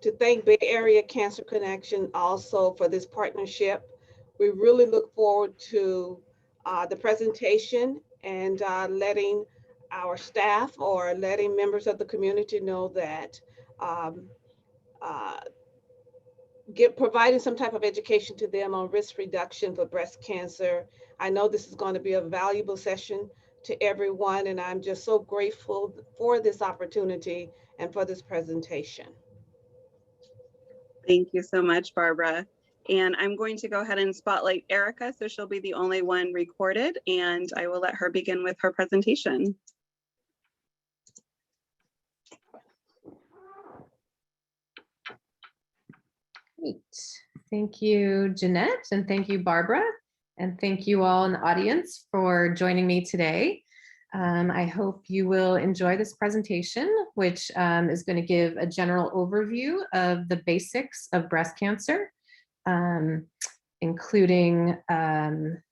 to thank Bay Area Cancer Connection also for this partnership. We really look forward to the presentation and letting our staff or letting members of the community know that um, uh, providing some type of education to them on risk reduction for breast cancer. I know this is going to be a valuable session to everyone, and I'm just so grateful for this opportunity and for this presentation. Thank you so much, Barbara. And I'm going to go ahead and spotlight Erika, so she'll be the only one recorded, and I will let her begin with her presentation. Great. Thank you, Jeanette, and thank you, Barbara, and thank you all in the audience for joining me today. I hope you will enjoy this presentation, which is going to give a general overview of the basics of breast cancer, including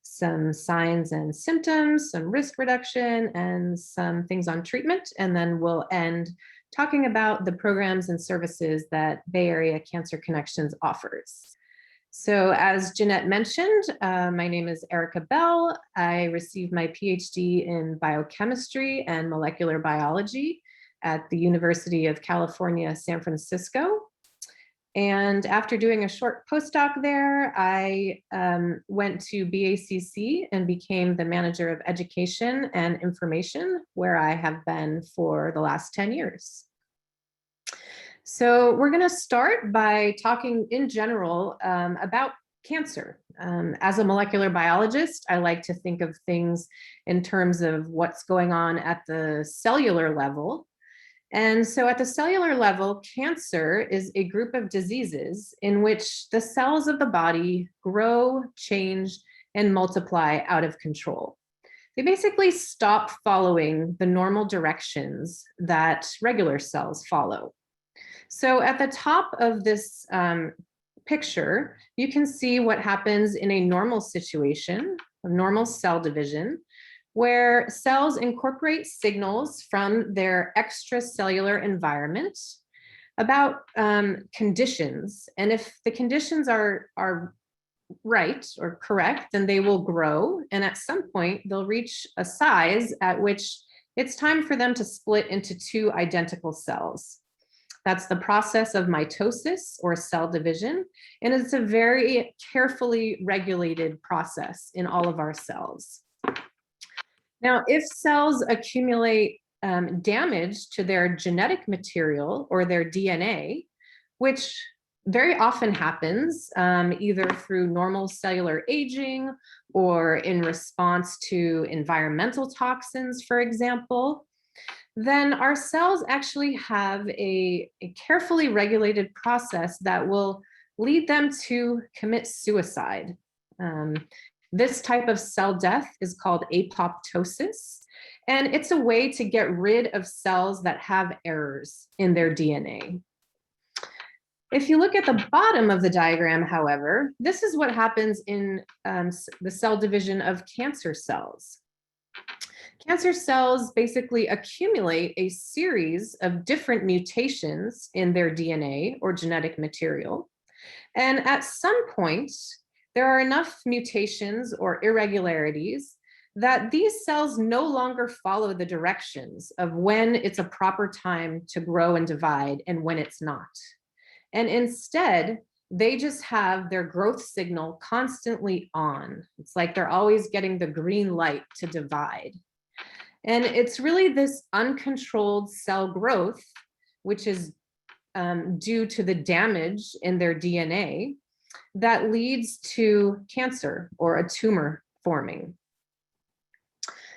some signs and symptoms, some risk reduction, and some things on treatment. And then we'll end talking about the programs and services that Bay Area Cancer Connections offers. So as Jeanette mentioned, my name is Erika Bell. I received my PhD in biochemistry and molecular biology at the University of California, San Francisco. And after doing a short postdoc there, I went to BACC and became the manager of education and information, where I have been for the last 10 years. So we're going to start by talking in general about cancer. As a molecular biologist, I like to think of things in terms of what's going on at the cellular level. And so at the cellular level, cancer is a group of diseases in which the cells of the body grow, change, and multiply out of control. They basically stop following the normal directions that regular cells follow. So at the top of this picture, you can see what happens in a normal situation, a normal cell division, where cells incorporate signals from their extracellular environment about conditions. And if the conditions are right or correct, then they will grow. And at some point, they'll reach a size at which it's time for them to split into two identical cells. That's the process of mitosis or cell division. And it's a very carefully regulated process in all of our cells. Now, if cells accumulate damage to their genetic material or their DNA, which very often happens either through normal cellular aging or in response to environmental toxins, for example, then our cells actually have a carefully regulated process that will lead them to commit suicide. This type of cell death is called apoptosis, and it's a way to get rid of cells that have errors in their DNA. If you look at the bottom of the diagram, however, this is what happens in the cell division of cancer cells. Cancer cells basically accumulate a series of different mutations in their DNA or genetic material. And at some point, there are enough mutations or irregularities that these cells no longer follow the directions of when it's a proper time to grow and divide and when it's not. And instead, they just have their growth signal constantly on. It's like they're always getting the green light to divide. And it's really this uncontrolled cell growth, which is due to the damage in their DNA, that leads to cancer or a tumor forming.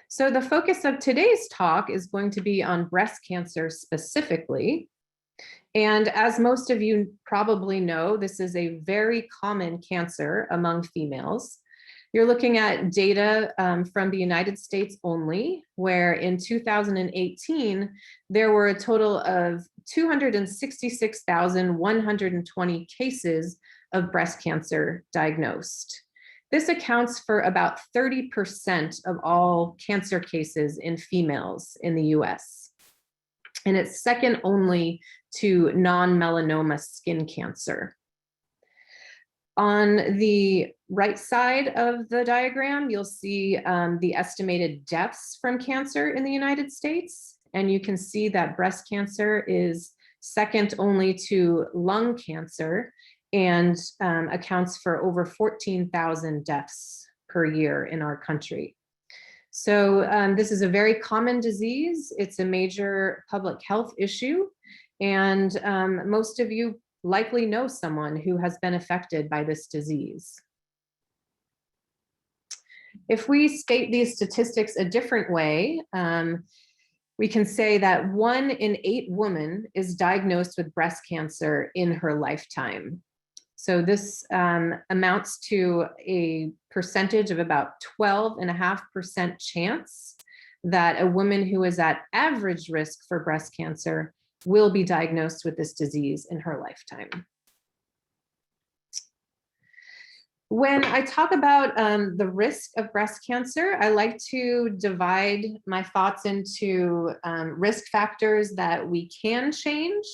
So the focus of today's talk is going to be on breast cancer specifically. And as most of you probably know, this is a very common cancer among females. You're looking at data from the United States only, where in 2018, there were a total of 266,120 cases of breast cancer diagnosed. This accounts for about 30% of all cancer cases in females in the US. And it's second only to non-melanoma skin cancer. On the right side of the diagram, you'll see the estimated deaths from cancer in the United States. And you can see that breast cancer is second only to lung cancer and accounts for over 14,000 deaths per year in our country. So this is a very common disease. It's a major public health issue. And most of you likely know someone who has been affected by this disease. If we state these statistics a different way, we can say that 1 in 8 women is diagnosed with breast cancer in her lifetime. So this amounts to a percentage of about 12.5% chance that a woman who is at average risk for breast cancer will be diagnosed with this disease in her lifetime. When I talk about the risk of breast cancer, I like to divide my thoughts into risk factors that we can change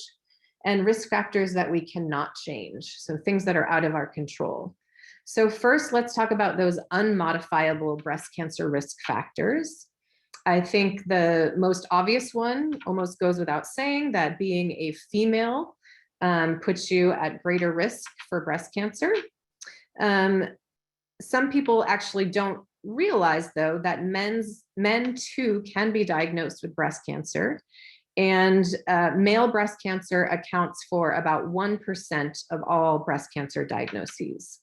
and risk factors that we cannot change. So things that are out of our control. So first, let's talk about those unmodifiable breast cancer risk factors. I think the most obvious one almost goes without saying, that being a female puts you at greater risk for breast cancer. Some people actually don't realize, though, that men too can be diagnosed with breast cancer. And male breast cancer accounts for about 1% of all breast cancer diagnoses.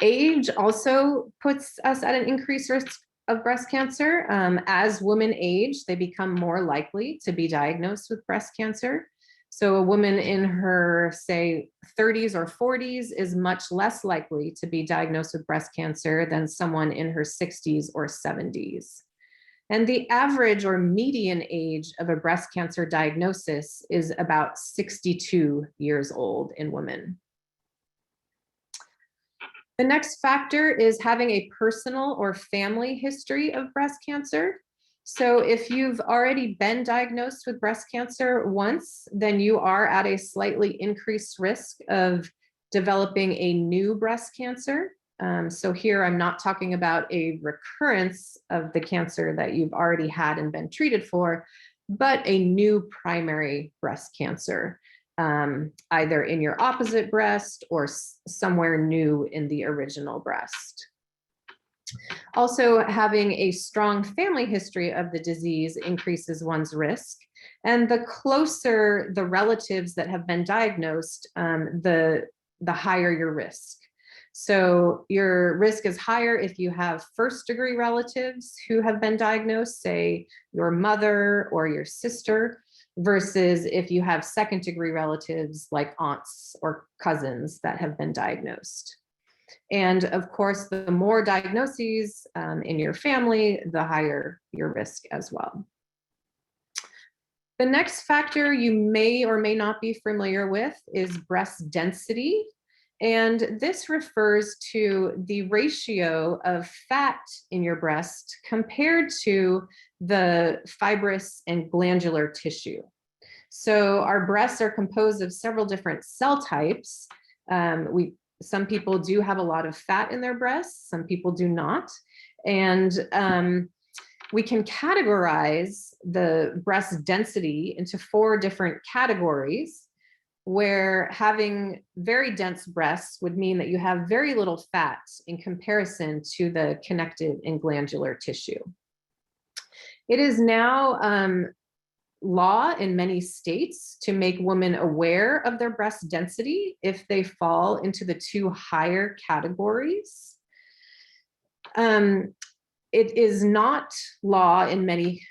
Age also puts us at an increased risk of breast cancer. As women age, they become more likely to be diagnosed with breast cancer. So a woman in her, say, 30s or 40s is much less likely to be diagnosed with breast cancer than someone in her 60s or 70s. And the average or median age of a breast cancer diagnosis is about 62 years old in women. The next factor is having a personal or family history of breast cancer. So if you've already been diagnosed with breast cancer once, then you are at a slightly increased risk of developing a new breast cancer. So here I'm not talking about a recurrence of the cancer that you've already had and been treated for, but a new primary breast cancer, either in your opposite breast or somewhere new in the original breast. Also, having a strong family history of the disease increases one's risk. And the closer the relatives that have been diagnosed, the higher your risk. So your risk is higher if you have first-degree relatives who have been diagnosed, say your mother or your sister, versus if you have second-degree relatives like aunts or cousins that have been diagnosed. And of course, the more diagnoses in your family, the higher your risk as well. The next factor you may or may not be familiar with is breast density. And this refers to the ratio of fat in your breast compared to the fibrous and glandular tissue. So our breasts are composed of several different cell types. Some people do have a lot of fat in their breasts, some people do not. And we can categorize the breast density into 4 different categories, where having very dense breasts would mean that you have very little fat in comparison to the connective and glandular tissue. It is now law in many states to make women aware of their breast density if they fall into the 2 higher categories. It is not law in many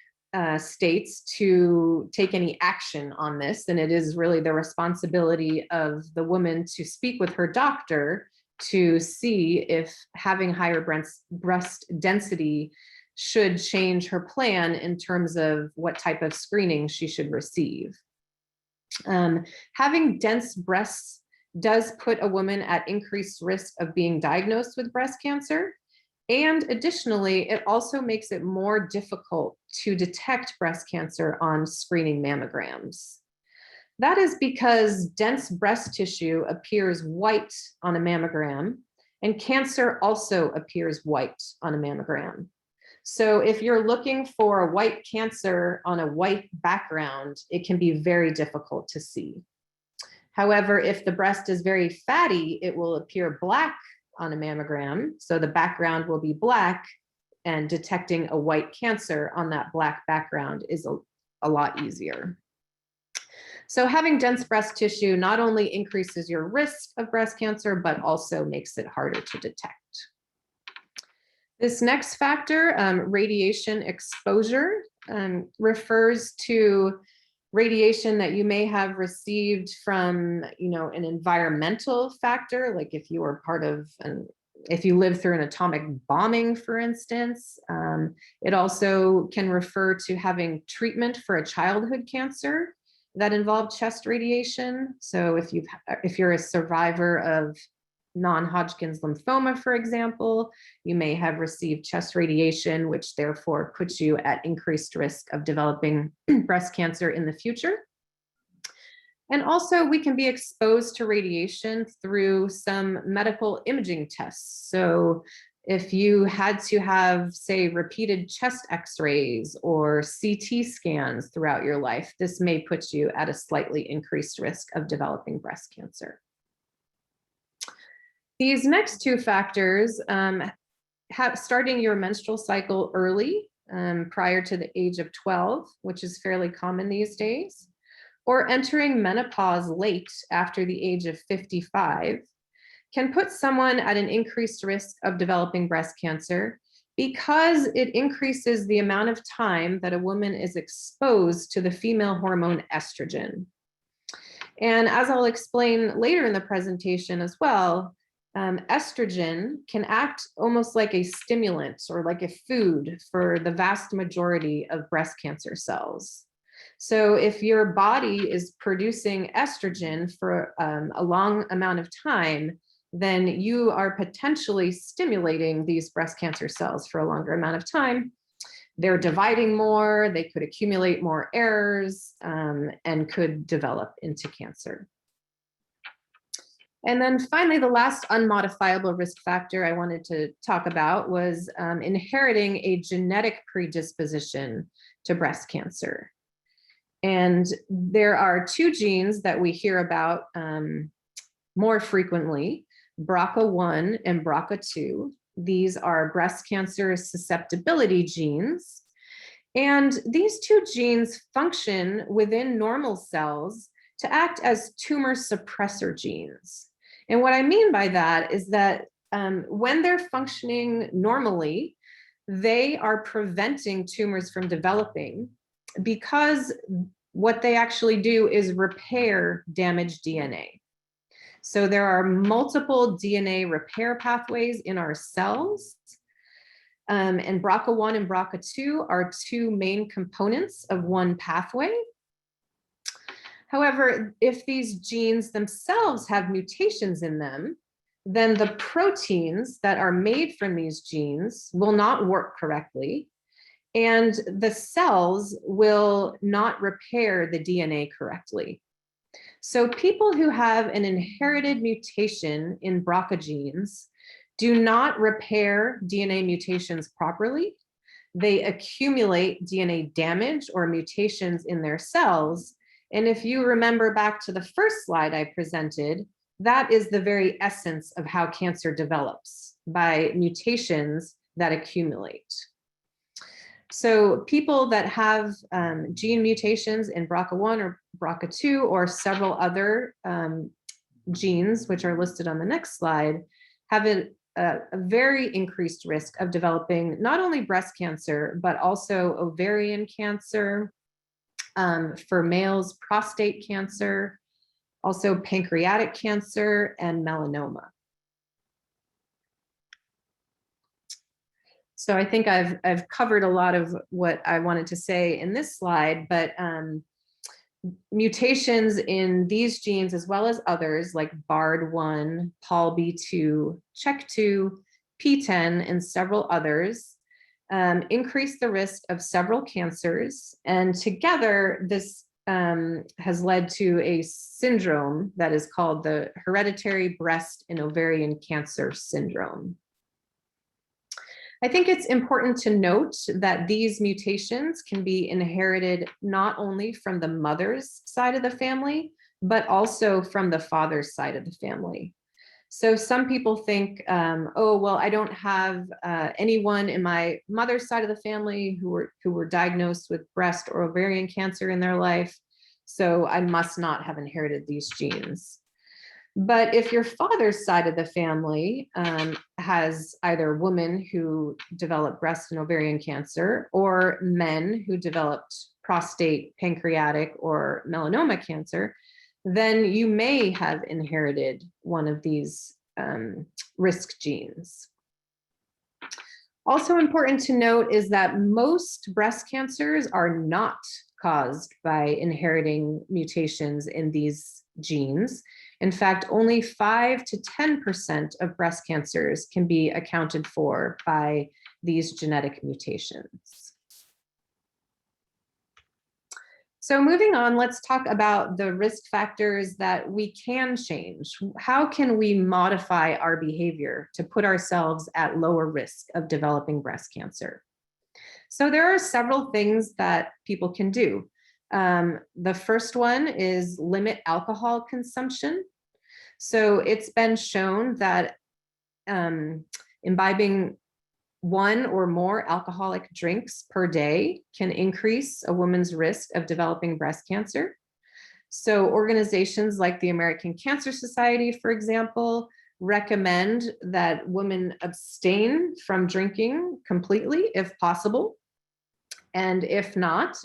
states to take any action on this, and it is really the responsibility of the woman to speak with her doctor to see if having higher breast density should change her plan in terms of what type of screening she should receive. Having dense breasts does put a woman at increased risk of being diagnosed with breast cancer. And additionally, it also makes it more difficult to detect breast cancer on screening mammograms. That is because dense breast tissue appears white on a mammogram, and cancer also appears white on a mammogram. So if you're looking for a white cancer on a white background, it can be very difficult to see. However, if the breast is very fatty, it will appear black on a mammogram. So the background will be black, and detecting a white cancer on that black background is a lot easier. So having dense breast tissue not only increases your risk of breast cancer, but also makes it harder to detect. This next factor, radiation exposure, refers to radiation that you may have received from, an environmental factor, like if you were part of if you lived through an atomic bombing, for instance. It also can refer to having treatment for a childhood cancer that involved chest radiation. So if you're a survivor of non-Hodgkin's lymphoma, for example, you may have received chest radiation, which therefore puts you at increased risk of developing breast cancer in the future. And also we can be exposed to radiation through some medical imaging tests. So if you had to have, say, repeated chest x-rays or CT scans throughout your life, this may put you at a slightly increased risk of developing breast cancer. These next two factors, starting your menstrual cycle early, prior to the age of 12, which is fairly common these days, or entering menopause late after the age of 55, can put someone at an increased risk of developing breast cancer because it increases the amount of time that a woman is exposed to the female hormone estrogen. And as I'll explain later in the presentation as well, estrogen can act almost like a stimulant or like a food for the vast majority of breast cancer cells. So if your body is producing estrogen for a long amount of time, then you are potentially stimulating these breast cancer cells for a longer amount of time. They're dividing more, they could accumulate more errors, and could develop into cancer. And then finally, the last unmodifiable risk factor I wanted to talk about was inheriting a genetic predisposition to breast cancer. And there are two genes that we hear about more frequently, BRCA1 and BRCA2. These are breast cancer susceptibility genes. And these two genes function within normal cells to act as tumor suppressor genes. And what I mean by that is that when they're functioning normally, they are preventing tumors from developing because what they actually do is repair damaged DNA. So there are multiple DNA repair pathways in our cells. And BRCA1 and BRCA2 are two main components of one pathway. However, if these genes themselves have mutations in them, then the proteins that are made from these genes will not work correctly, and the cells will not repair the DNA correctly. So people who have an inherited mutation in BRCA genes do not repair DNA mutations properly. They accumulate DNA damage or mutations in their cells. And if you remember back to the first slide I presented, that is the very essence of how cancer develops, by mutations that accumulate. So people that have gene mutations in BRCA1 or BRCA2 or several other genes, which are listed on the next slide, have a very increased risk of developing not only breast cancer, but also ovarian cancer, for males, prostate cancer, also pancreatic cancer, and melanoma. So I think I've covered a lot of what I wanted to say in this slide, but mutations in these genes, as well as others like BARD1, POLB2, CHEK2, PTEN, and several others, increase the risk of several cancers. And together, this has led to a syndrome that is called the hereditary breast and ovarian cancer syndrome. I think it's important to note that these mutations can be inherited not only from the mother's side of the family, but also from the father's side of the family. So some people think, oh, well, I don't have anyone in my mother's side of the family who were diagnosed with breast or ovarian cancer in their life, so I must not have inherited these genes. But if your father's side of the family has either women who developed breast and ovarian cancer or men who developed prostate, pancreatic, or melanoma cancer, then you may have inherited one of these risk genes. Also important to note is that most breast cancers are not caused by inheriting mutations in these genes. In fact, only 5 to 10% of breast cancers can be accounted for by these genetic mutations. So moving on, let's talk about the risk factors that we can change. How can we modify our behavior to put ourselves at lower risk of developing breast cancer? So there are several things that people can do. The first one is limit alcohol consumption. So it's been shown that imbibing 1 or more alcoholic drinks per day can increase a woman's risk of developing breast cancer. So organizations like the American Cancer Society, for example, recommend that women abstain from drinking completely if possible. And if not,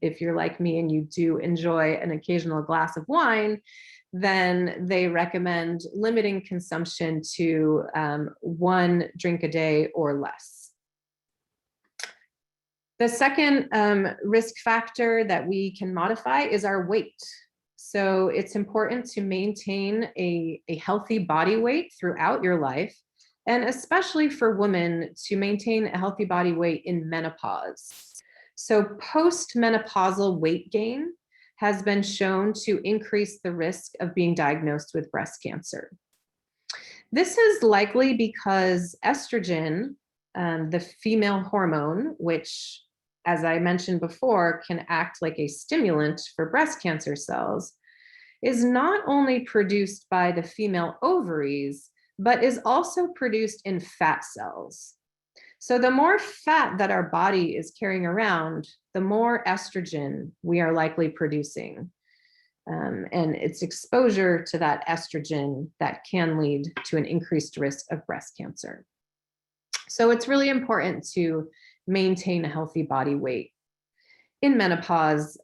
if you're like me and you do enjoy an occasional glass of wine, then they recommend limiting consumption to 1 drink a day or less. The second risk factor that we can modify is our weight. So it's important to maintain a healthy body weight throughout your life, and especially for women to maintain a healthy body weight in menopause. So post-menopausal weight gain has been shown to increase the risk of being diagnosed with breast cancer. This is likely because estrogen, the female hormone, which, as I mentioned before, can act like a stimulant for breast cancer cells, is not only produced by the female ovaries, but is also produced in fat cells. So the more fat that our body is carrying around, the more estrogen we are likely producing. And it's exposure to that estrogen that can lead to an increased risk of breast cancer. So it's really important to maintain a healthy body weight in menopause.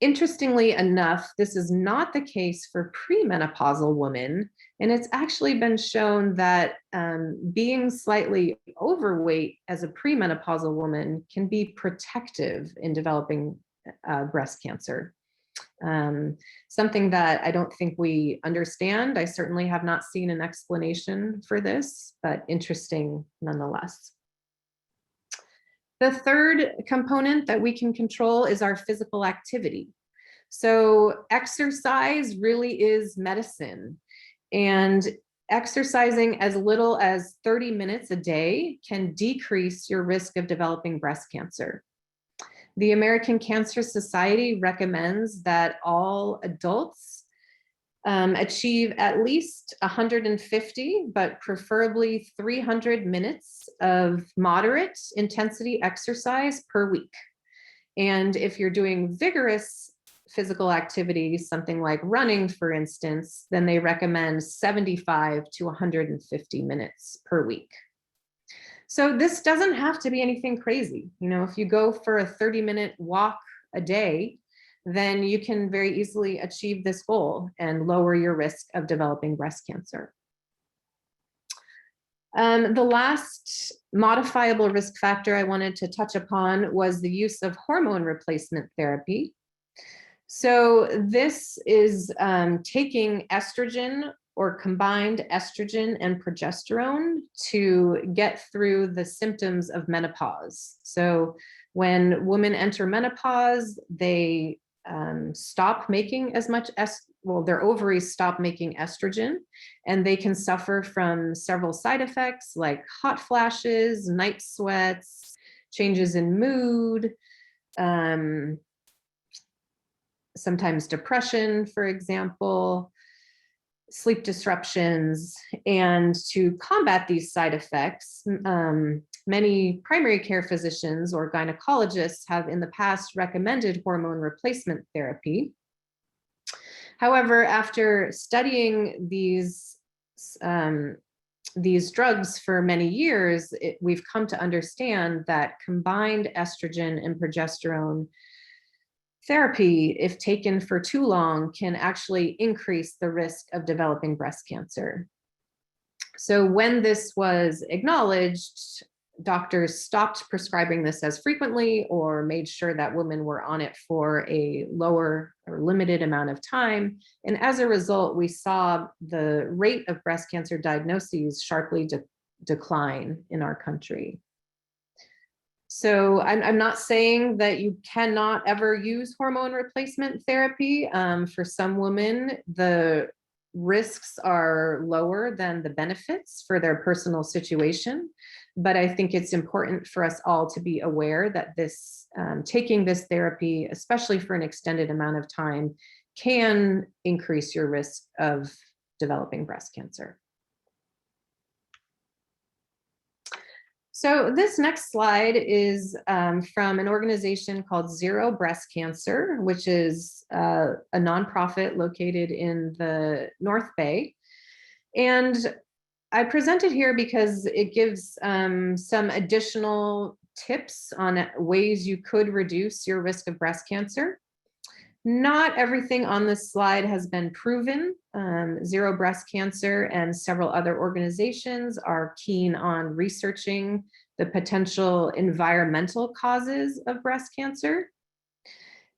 Interestingly enough, this is not the case for premenopausal women, and it's actually been shown that being slightly overweight as a premenopausal woman can be protective in developing breast cancer. Something that I don't think we understand. I certainly have not seen an explanation for this, but interesting nonetheless. The third component that we can control is our physical activity. So exercise really is medicine, and exercising as little as 30 minutes a day can decrease your risk of developing breast cancer. The American Cancer Society recommends that all adults achieve at least 150, but preferably 300 minutes of moderate intensity exercise per week. And if you're doing vigorous physical activities, something like running, for instance, then they recommend 75 to 150 minutes per week. So this doesn't have to be anything crazy. You know, if you go for a 30-minute walk a day, then you can very easily achieve this goal and lower your risk of developing breast cancer. The last modifiable risk factor I wanted to touch upon was the use of hormone replacement therapy. So this is taking estrogen or combined estrogen and progesterone to get through the symptoms of menopause. So when women enter menopause, they stop making as much well, their ovaries stop making estrogen, and they can suffer from several side effects like hot flashes, night sweats, changes in mood, sometimes depression, for example, sleep disruptions. And to combat these side effects, many primary care physicians or gynecologists have in the past recommended hormone replacement therapy. However, after studying these drugs for many years, we've come to understand that combined estrogen and progesterone therapy, if taken for too long, can actually increase the risk of developing breast cancer. So when this was acknowledged, doctors stopped prescribing this as frequently or made sure that women were on it for a lower or limited amount of time. And as a result, we saw the rate of breast cancer diagnoses sharply decline in our country. So I'm not saying that you cannot ever use hormone replacement therapy. For some women, the risks are lower than the benefits for their personal situation. But I think it's important for us all to be aware that this taking this therapy, especially for an extended amount of time, can increase your risk of developing breast cancer. So this next slide is from an organization called Zero Breast Cancer, which is a nonprofit located in the North Bay. And I present it here because it gives some additional tips on ways you could reduce your risk of breast cancer. Not everything on this slide has been proven. Zero Breast Cancer and several other organizations are keen on researching the potential environmental causes of breast cancer.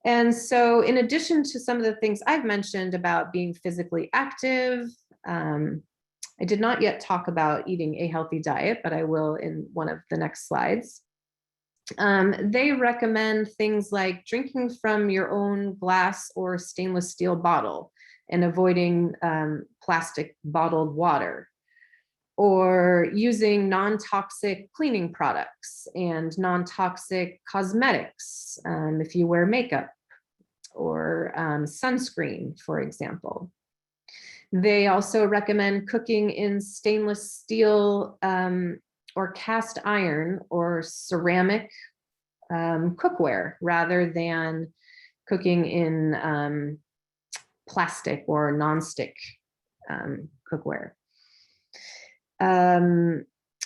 And so in addition to some of the things I've mentioned about being physically active, I did not yet talk about eating a healthy diet, but I will in one of the next slides. They recommend things like drinking from your own glass or stainless steel bottle and avoiding plastic bottled water, or using non-toxic cleaning products and non-toxic cosmetics if you wear makeup, or sunscreen, for example. They also recommend cooking in stainless steel or cast iron or ceramic cookware rather than cooking in plastic or nonstick cookware.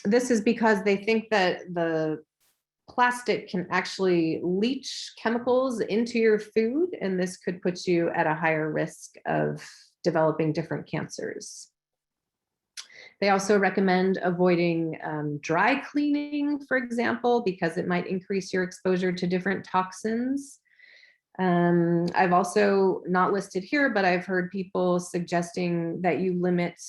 This is because they think that the plastic can actually leach chemicals into your food, and this could put you at a higher risk of developing different cancers. They also recommend avoiding dry cleaning, for example, because it might increase your exposure to different toxins. I've also not listed here, but I've heard people suggesting that you limit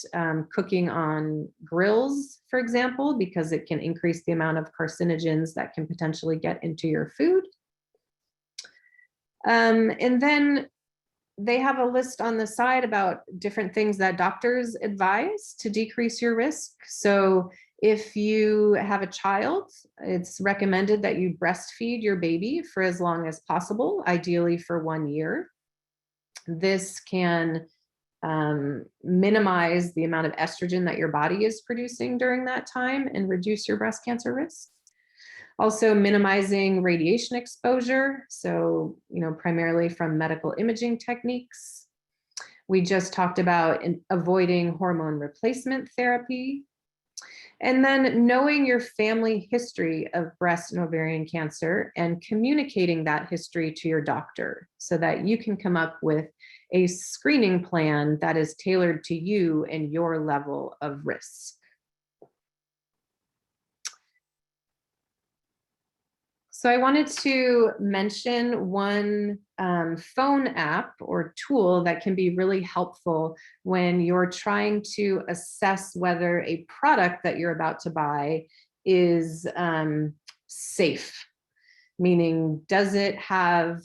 cooking on grills, for example, because it can increase the amount of carcinogens that can potentially get into your food. And then they have a list on the side about different things that doctors advise to decrease your risk. So if you have a child, it's recommended that you breastfeed your baby for as long as possible, ideally for 1 year. This can minimize the amount of estrogen that your body is producing during that time and reduce your breast cancer risk. Also minimizing radiation exposure, so primarily from medical imaging techniques. We just talked about avoiding hormone replacement therapy. And then knowing your family history of breast and ovarian cancer and communicating that history to your doctor so that you can come up with a screening plan that is tailored to you and your level of risk. So I wanted to mention one phone app or tool that can be really helpful when you're trying to assess whether a product that you're about to buy is safe, meaning does it have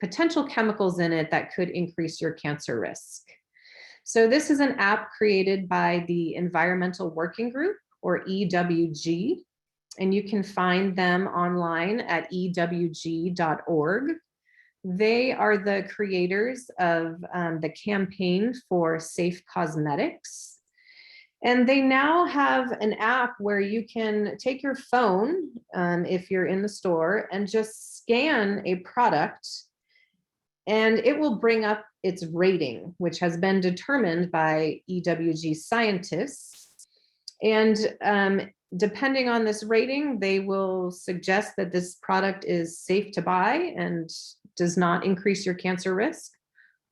potential chemicals in it that could increase your cancer risk. So this is an app created by the Environmental Working Group, or EWG, and you can find them online at ewg.org. They are the creators of the Campaign for Safe Cosmetics. And they now have an app where you can take your phone, if you're in the store, and just scan a product, and it will bring up its rating, which has been determined by EWG scientists. And depending on this rating, they will suggest that this product is safe to buy and does not increase your cancer risk,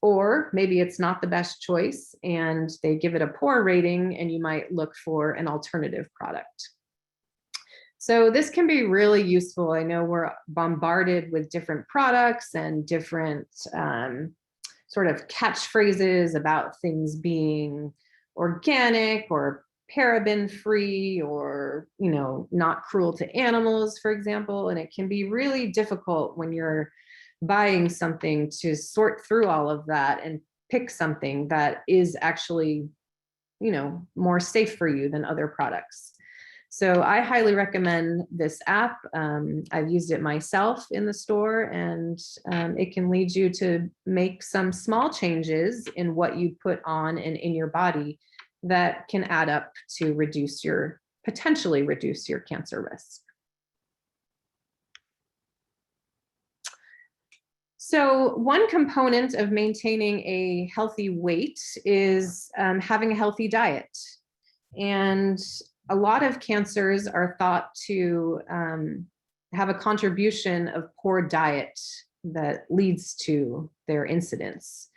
or maybe it's not the best choice and they give it a poor rating and you might look for an alternative product. So this can be really useful. I know we're bombarded with different products and different sort of catchphrases about things being organic or paraben free, or, you know, not cruel to animals, for example. And it can be really difficult when you're buying something to sort through all of that and pick something that is actually, you know, more safe for you than other products. So I highly recommend this app. I've used it myself in the store, and it can lead you to make some small changes in what you put on and in your body that can add up to potentially reduce your cancer risk. So one component of maintaining a healthy weight is having a healthy diet. And a lot of cancers are thought to have a contribution of poor diet that leads to their incidence.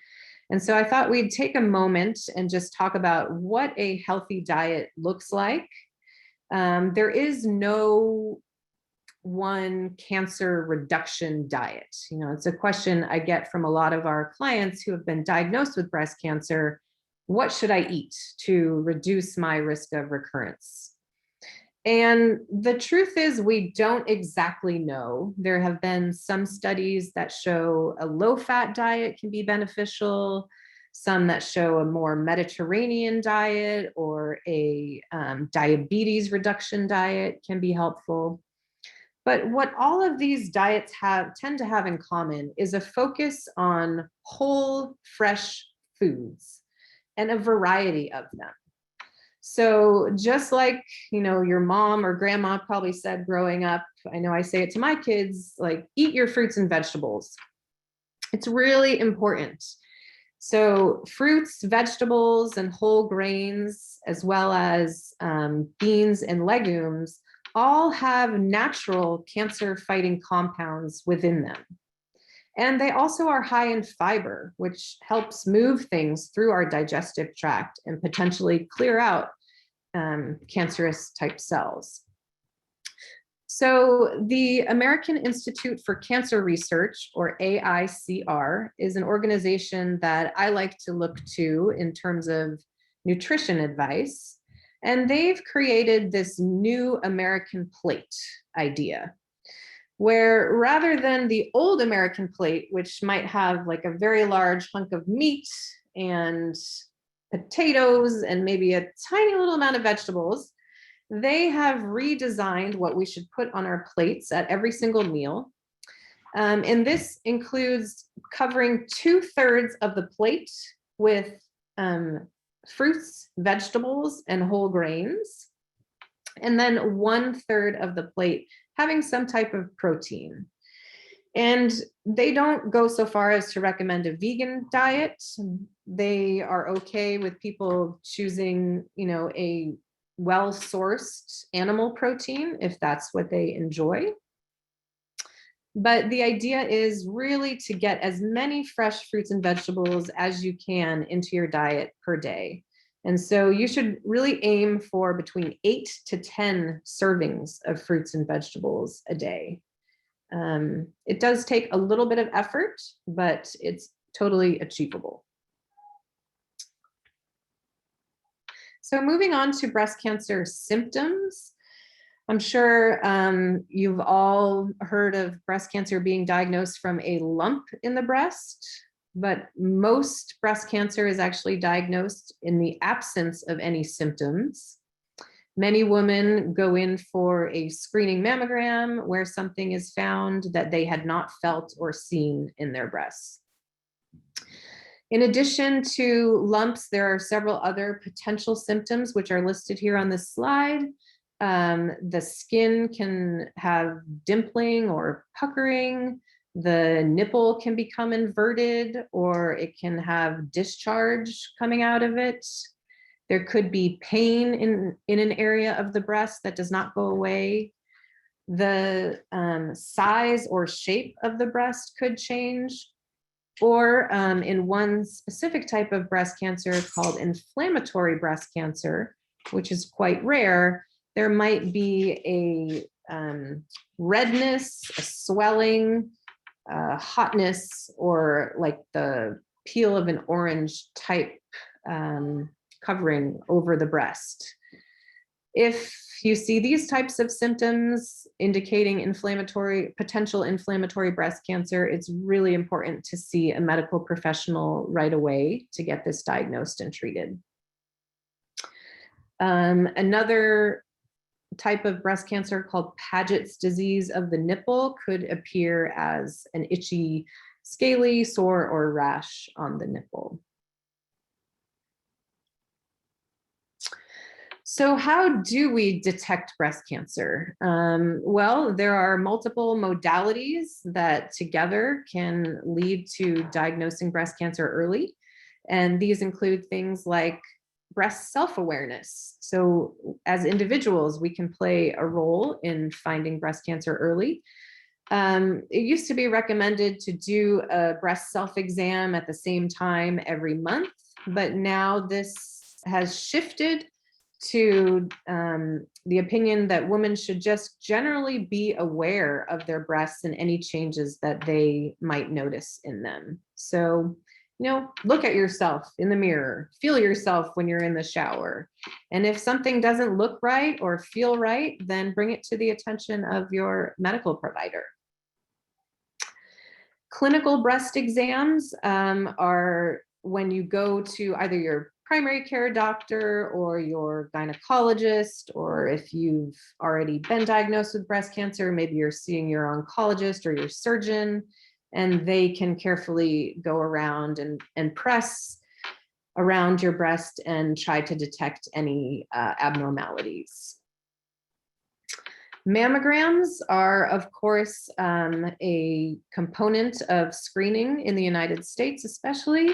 And so I thought we'd take a moment and just talk about what a healthy diet looks like. There is no one cancer reduction diet. You know, it's a question I get from a lot of our clients who have been diagnosed with breast cancer. What should I eat to reduce my risk of recurrence? And the truth is, we don't exactly know. There have been some studies that show a low-fat diet can be beneficial, some that show a more Mediterranean diet or a diabetes reduction diet can be helpful. But what all of these diets tend to have in common is a focus on whole, fresh foods and a variety of them. So just like, you know, your mom or grandma probably said growing up, I know I say it to my kids, like, eat your fruits and vegetables. It's really important. So fruits, vegetables, and whole grains, as well as beans and legumes, all have natural cancer-fighting compounds within them. And they also are high in fiber, which helps move things through our digestive tract and potentially clear out cancerous type cells. So the American Institute for Cancer Research, or AICR, is an organization that I like to look to in terms of nutrition advice. And they've created this new American plate idea, where rather than the old American plate, which might have like a very large hunk of meat and potatoes and maybe a tiny little amount of vegetables, they have redesigned what we should put on our plates at every single meal. And this includes covering 2/3 of the plate with fruits, vegetables, and whole grains. And then 1/3 of the plate having some type of protein. And they don't go so far as to recommend a vegan diet. They are okay with people choosing, you know, a well-sourced animal protein if that's what they enjoy. But the idea is really to get as many fresh fruits and vegetables as you can into your diet per day. And so you should really aim for between 8 to 10 servings of fruits and vegetables a day. It does take a little bit of effort, but it's totally achievable. So moving on to breast cancer symptoms. I'm sure you've all heard of breast cancer being diagnosed from a lump in the breast, but most breast cancer is actually diagnosed in the absence of any symptoms. Many women go in for a screening mammogram where something is found that they had not felt or seen in their breasts. In addition to lumps, there are several other potential symptoms which are listed here on this slide. The skin can have dimpling or puckering. The nipple can become inverted, or it can have discharge coming out of it. There could be pain in an area of the breast that does not go away. The size or shape of the breast could change. Or in one specific type of breast cancer called inflammatory breast cancer, which is quite rare, there might be a redness, a swelling, hotness, or like the peel of an orange type covering over the breast. If you see these types of symptoms indicating potential inflammatory breast cancer, it's really important to see a medical professional right away to get this diagnosed and treated. Another type of breast cancer called Paget's disease of the nipple could appear as an itchy, scaly, sore, or rash on the nipple. So how do we detect breast cancer? Well, there are multiple modalities that together can lead to diagnosing breast cancer early. And these include things like breast self-awareness. So as individuals, we can play a role in finding breast cancer early. It used to be recommended to do a breast self-exam at the same time every month, but now this has shifted to the opinion that women should just generally be aware of their breasts and any changes that they might notice in them. So, look at yourself in the mirror, feel yourself when you're in the shower. And if something doesn't look right or feel right, then bring it to the attention of your medical provider. Clinical breast exams are when you go to either your primary care doctor or your gynecologist, or if you've already been diagnosed with breast cancer, maybe you're seeing your oncologist or your surgeon, and they can carefully go around and press around your breast and try to detect any abnormalities. Mammograms are, of course, a component of screening in the United States, especially.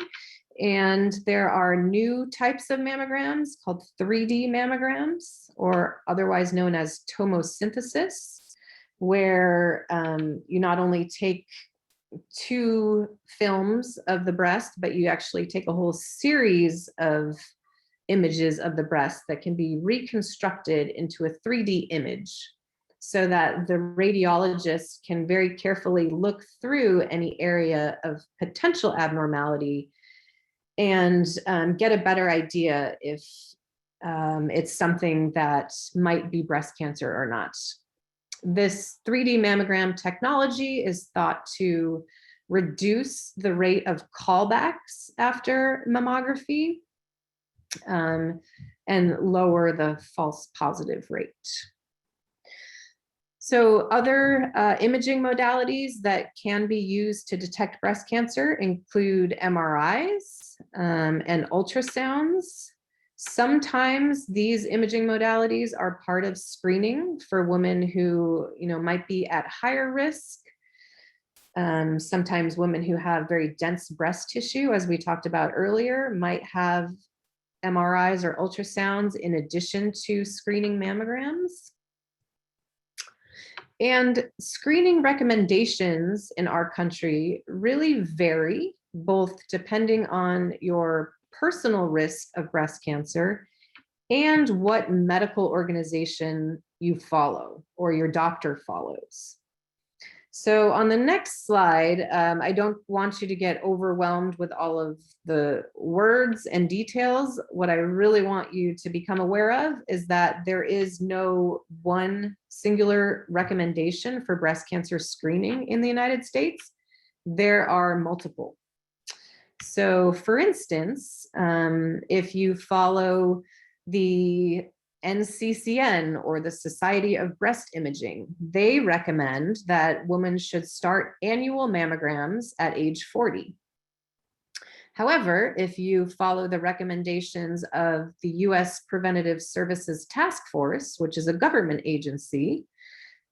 And there are new types of mammograms called 3D mammograms, or otherwise known as tomosynthesis, where you not only take 2 films of the breast, but you actually take a whole series of images of the breast that can be reconstructed into a 3D image, so that the radiologist can very carefully look through any area of potential abnormality and get a better idea if it's something that might be breast cancer or not. This 3D mammogram technology is thought to reduce the rate of callbacks after mammography and lower the false positive rate. So other imaging modalities that can be used to detect breast cancer include MRIs and ultrasounds. Sometimes these imaging modalities are part of screening for women who might be at higher risk. Sometimes women who have very dense breast tissue, as we talked about earlier, might have MRIs or ultrasounds in addition to screening mammograms. And screening recommendations in our country really vary, both depending on your personal risk of breast cancer and what medical organization you follow or your doctor follows. So on the next slide, I don't want you to get overwhelmed with all of the words and details. What I really want you to become aware of is that there is no one singular recommendation for breast cancer screening in the United States. There are multiple. So for instance, if you follow the NCCN or the Society of Breast Imaging, they recommend that women should start annual mammograms at age 40. However, if you follow the recommendations of the US Preventative Services Task Force, which is a government agency,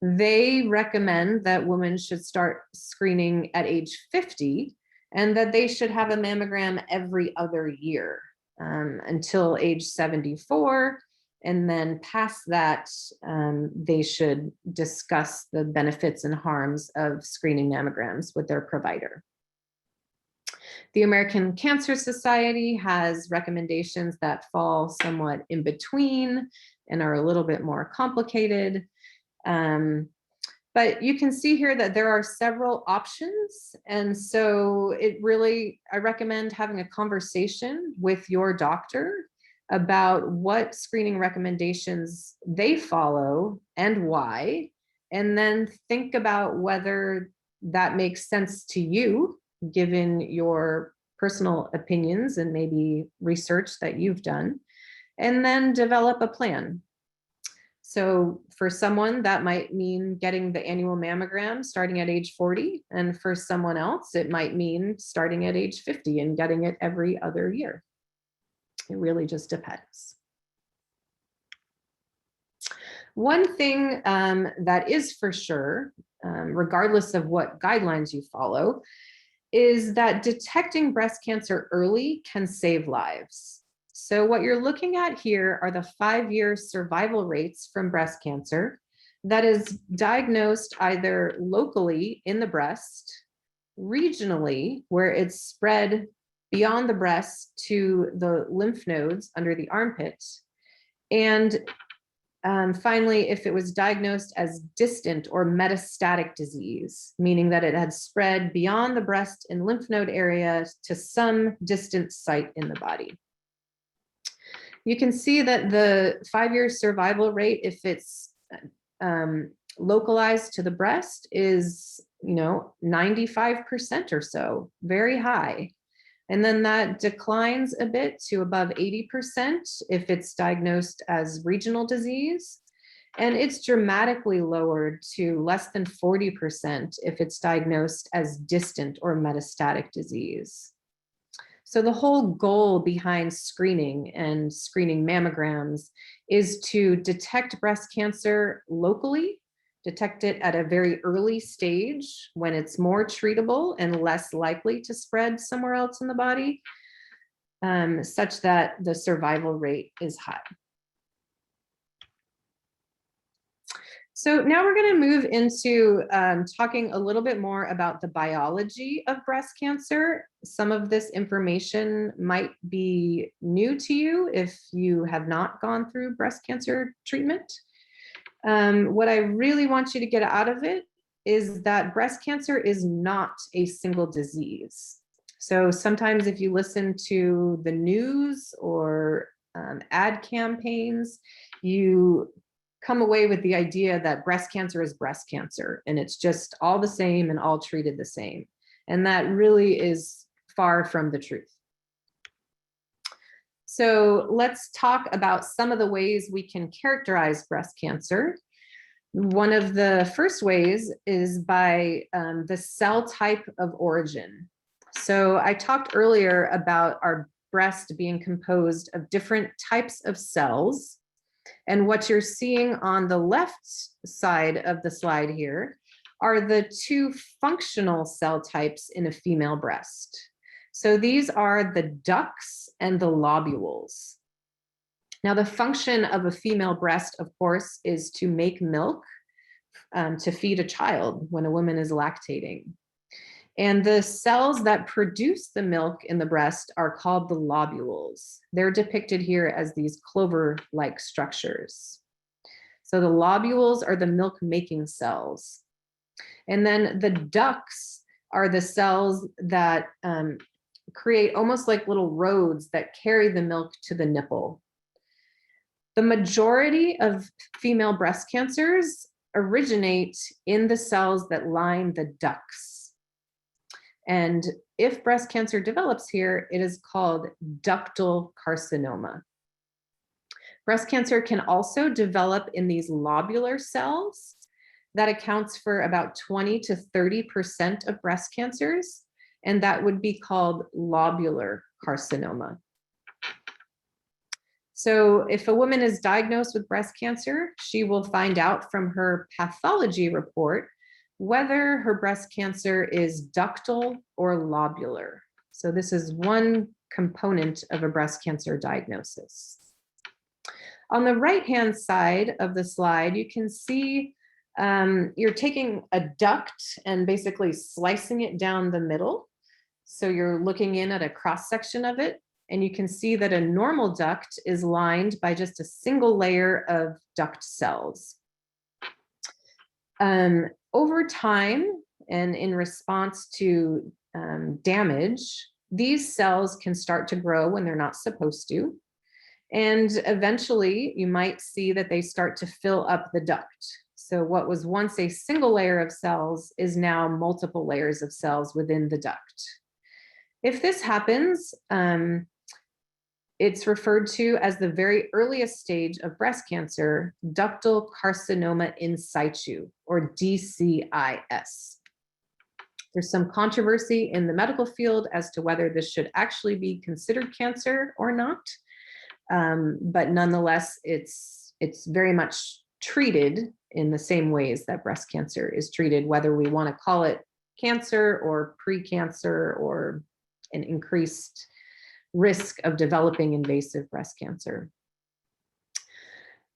they recommend that women should start screening at age 50 and that they should have a mammogram every other year until age 74. And then past that, they should discuss the benefits and harms of screening mammograms with their provider. The American Cancer Society has recommendations that fall somewhat in between and are a little bit more complicated. But you can see here that there are several options. And so I recommend having a conversation with your doctor about what screening recommendations they follow and why, and then think about whether that makes sense to you, given your personal opinions and maybe research that you've done, and then develop a plan. So for someone, that might mean getting the annual mammogram starting at age 40. And for someone else, it might mean starting at age 50 and getting it every other year. It really just depends. One thing that is for sure, regardless of what guidelines you follow, is that detecting breast cancer early can save lives. So what you're looking at here are the 5-year survival rates from breast cancer that is diagnosed either locally in the breast, regionally, where it's spread beyond the breast to the lymph nodes under the armpit, and finally, if it was diagnosed as distant or metastatic disease, meaning that it had spread beyond the breast and lymph node area to some distant site in the body. You can see that the 5-year survival rate, if it's localized to the breast, is 95% or so, very high. And then that declines a bit to above 80% if it's diagnosed as regional disease. And it's dramatically lowered to less than 40% if it's diagnosed as distant or metastatic disease. So the whole goal behind screening and screening mammograms is to detect breast cancer locally, detect it at a very early stage when it's more treatable and less likely to spread somewhere else in the body, such that the survival rate is high. So now we're going to move into talking a little bit more about the biology of breast cancer. Some of this information might be new to you if you have not gone through breast cancer treatment. What I really want you to get out of it is that breast cancer is not a single disease. So sometimes if you listen to the news or ad campaigns, you come away with the idea that breast cancer is breast cancer and it's just all the same and all treated the same. And that really is far from the truth. So let's talk about some of the ways we can characterize breast cancer. One of the first ways is by the cell type of origin. So I talked earlier about our breast being composed of different types of cells. And what you're seeing on the left side of the slide here are the 2 functional cell types in a female breast. So these are the ducts and the lobules. Now, the function of a female breast, of course, is to make milk to feed a child when a woman is lactating. And the cells that produce the milk in the breast are called the lobules. They're depicted here as these clover-like structures. So the lobules are the milk-making cells. And then the ducts are the cells that create almost like little roads that carry the milk to the nipple. The majority of female breast cancers originate in the cells that line the ducts. And if breast cancer develops here, it is called ductal carcinoma. Breast cancer can also develop in these lobular cells. That accounts for about 20 to 30% of breast cancers, and that would be called lobular carcinoma. So if a woman is diagnosed with breast cancer, she will find out from her pathology report whether her breast cancer is ductal or lobular. So this is one component of a breast cancer diagnosis. On the right-hand side of the slide, you can see you're taking a duct and basically slicing it down the middle. So you're looking in at a cross-section of it, and you can see that a normal duct is lined by just a single layer of duct cells. Over time, and in response to damage, these cells can start to grow when they're not supposed to. And eventually, you might see that they start to fill up the duct. So what was once a single layer of cells is now multiple layers of cells within the duct. If this happens, it's referred to as the very earliest stage of breast cancer, ductal carcinoma in situ, or DCIS. There's some controversy in the medical field as to whether this should actually be considered cancer or not. But nonetheless, it's very much treated in the same ways that breast cancer is treated, whether we want to call it cancer or pre-cancer or an increased risk of developing invasive breast cancer.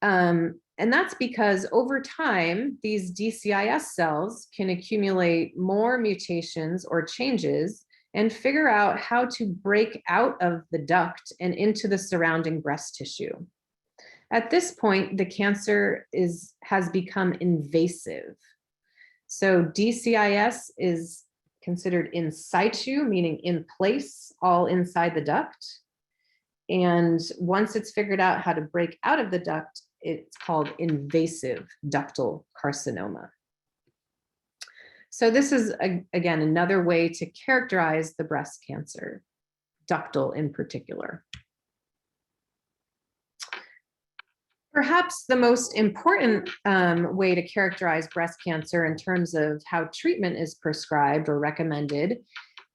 And that's because over time, these DCIS cells can accumulate more mutations or changes and figure out how to break out of the duct and into the surrounding breast tissue. At this point, the cancer has become invasive. So DCIS is considered in situ, meaning in place, all inside the duct. And once it's figured out how to break out of the duct, it's called invasive ductal carcinoma. So this is, again, another way to characterize the breast cancer, ductal in particular. Perhaps the most important way to characterize breast cancer in terms of how treatment is prescribed or recommended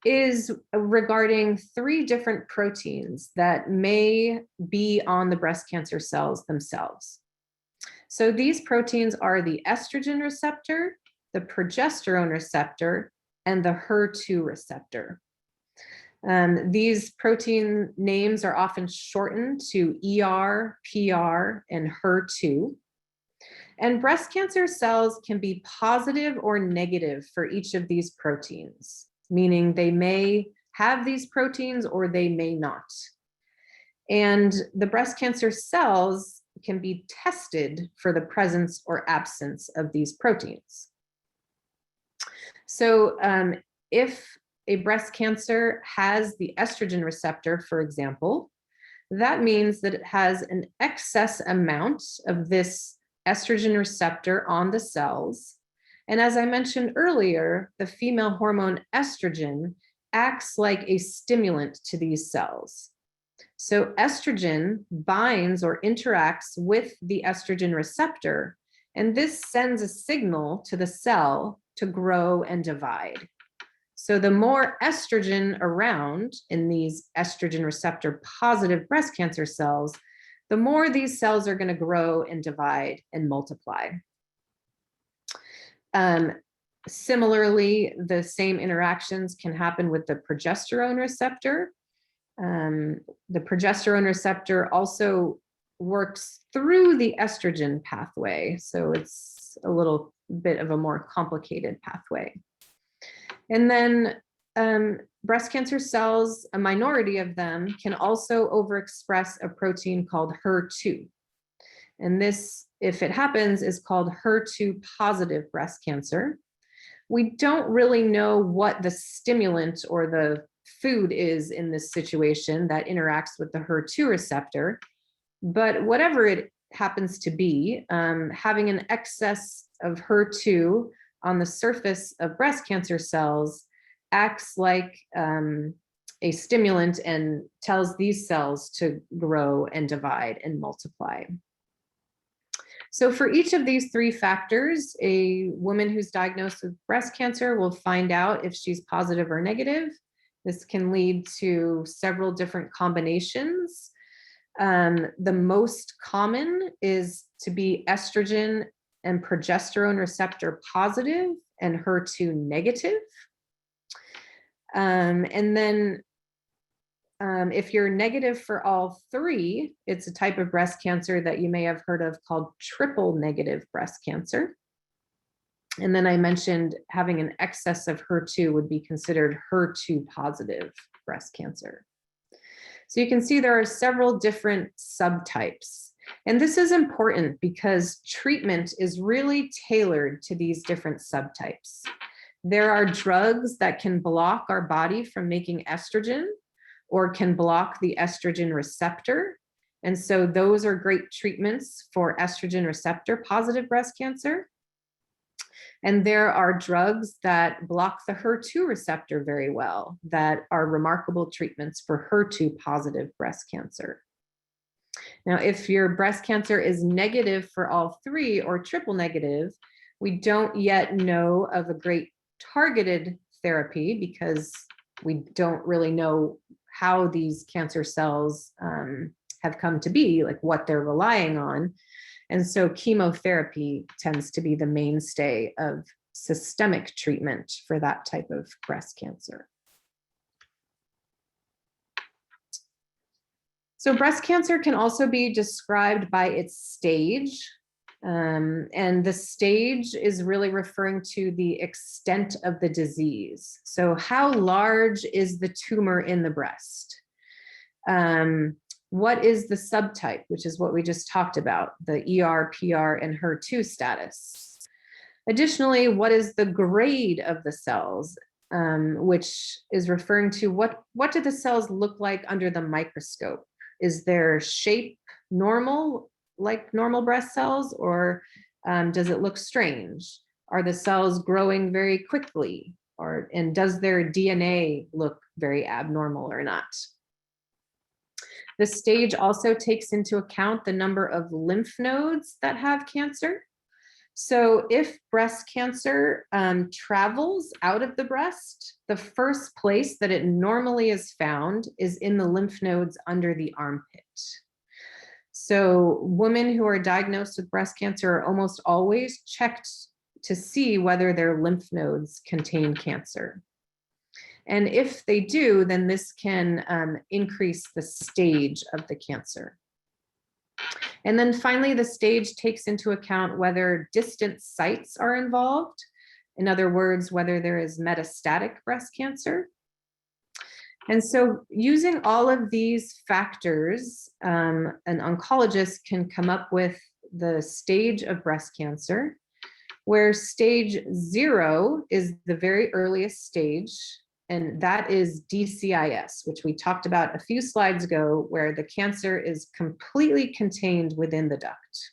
is regarding 3 different proteins that may be on the breast cancer cells themselves. So these proteins are the estrogen receptor, the progesterone receptor, and the HER2 receptor. These protein names are often shortened to ER, PR, and HER2. And breast cancer cells can be positive or negative for each of these proteins, meaning they may have these proteins or they may not. And the breast cancer cells can be tested for the presence or absence of these proteins. So if a breast cancer has the estrogen receptor, for example, that means that it has an excess amount of this estrogen receptor on the cells. And as I mentioned earlier, the female hormone estrogen acts like a stimulant to these cells. So estrogen binds or interacts with the estrogen receptor, and this sends a signal to the cell to grow and divide. So the more estrogen around in these estrogen receptor positive breast cancer cells, the more these cells are going to grow and divide and multiply. Similarly, the same interactions can happen with the progesterone receptor. The progesterone receptor also works through the estrogen pathway, so it's a little bit of a more complicated pathway. And then breast cancer cells, a minority of them, can also overexpress a protein called HER2. And this, if it happens, is called HER2 positive breast cancer. We don't really know what the stimulant or the food is in this situation that interacts with the HER2 receptor, but whatever it happens to be, having an excess of HER2 on the surface of breast cancer cells acts like a stimulant and tells these cells to grow and divide and multiply. So for each of these three factors, a woman who's diagnosed with breast cancer will find out if she's positive or negative. This can lead to several different combinations. The most common is to be estrogen and progesterone receptor positive and HER2 negative. And then if you're negative for all three, it's a type of breast cancer that you may have heard of called triple negative breast cancer. And then I mentioned having an excess of HER2 would be considered HER2 positive breast cancer. So you can see there are several different subtypes. And this is important because treatment is really tailored to these different subtypes. There are drugs that can block our body from making estrogen or can block the estrogen receptor. And so those are great treatments for estrogen receptor positive breast cancer. And there are drugs that block the HER2 receptor very well that are remarkable treatments for HER2 positive breast cancer. Now, if your breast cancer is negative for all three or triple negative, we don't yet know of a great targeted therapy because we don't really know how these cancer cells have come to be, like what they're relying on. And so chemotherapy tends to be the mainstay of systemic treatment for that type of breast cancer. So breast cancer can also be described by its stage. And the stage is really referring to the extent of the disease. So how large is the tumor in the breast? What is the subtype, which is what we just talked about, the ER, PR, and HER2 status? Additionally, what is the grade of the cells, which is referring to what do the cells look like under the microscope? Is their shape normal, like normal breast cells, or does it look strange? Are the cells growing very quickly, and does their DNA look very abnormal or not? The stage also takes into account the number of lymph nodes that have cancer. So if breast cancer travels out of the breast, the first place that it normally is found is in the lymph nodes under the armpit. So women who are diagnosed with breast cancer are almost always checked to see whether their lymph nodes contain cancer. And if they do, then this can increase the stage of the cancer. And then finally, the stage takes into account whether distant sites are involved. In other words, whether there is metastatic breast cancer. And so using all of these factors, an oncologist can come up with the stage of breast cancer, where stage 0 is the very earliest stage, and that is DCIS, which we talked about a few slides ago, where the cancer is completely contained within the duct.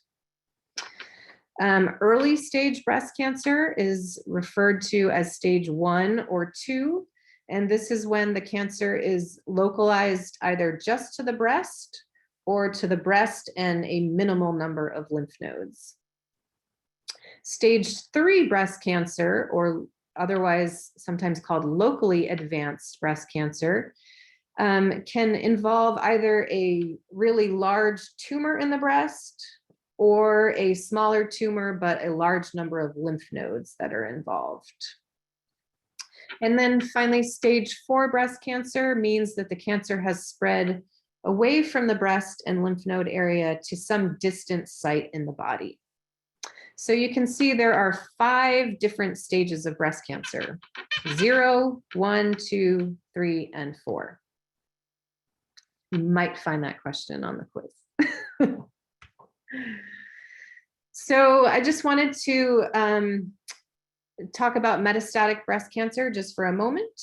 Early stage breast cancer is referred to as stage 1 or 2, and this is when the cancer is localized either just to the breast or to the breast and a minimal number of lymph nodes. Stage 3 breast cancer, or otherwise sometimes called locally advanced breast cancer, can involve either a really large tumor in the breast or a smaller tumor, but a large number of lymph nodes that are involved. And then finally, stage 4 breast cancer means that the cancer has spread away from the breast and lymph node area to some distant site in the body. So you can see there are 5 different stages of breast cancer: 0, 1, 2, 3, and 4. You might find that question on the quiz. So I just wanted to talk about metastatic breast cancer just for a moment.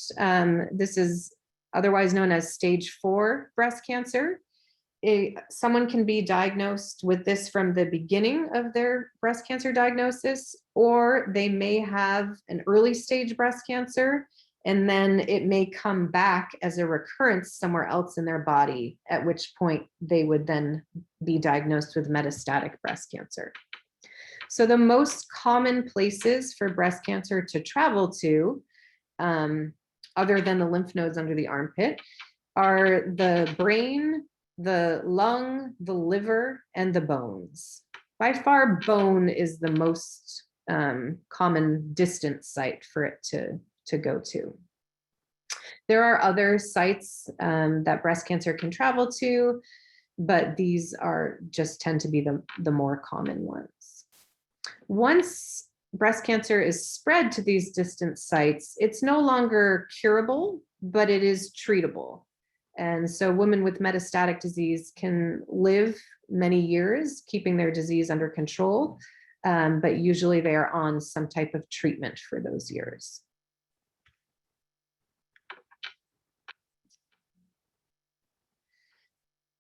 This is otherwise known as stage 4 breast cancer. Someone can be diagnosed with this from the beginning of their breast cancer diagnosis, or they may have an early stage breast cancer, and then it may come back as a recurrence somewhere else in their body, at which point they would then be diagnosed with metastatic breast cancer. So the most common places for breast cancer to travel to, other than the lymph nodes under the armpit, are the brain, the lung, the liver, and the bones. By far, bone is the most common distant site for it to go to. There are other sites that breast cancer can travel to, but these are just tend to be the more common ones. Once breast cancer is spread to these distant sites, it's no longer curable, but it is treatable. And so women with metastatic disease can live many years, keeping their disease under control, but usually they are on some type of treatment for those years.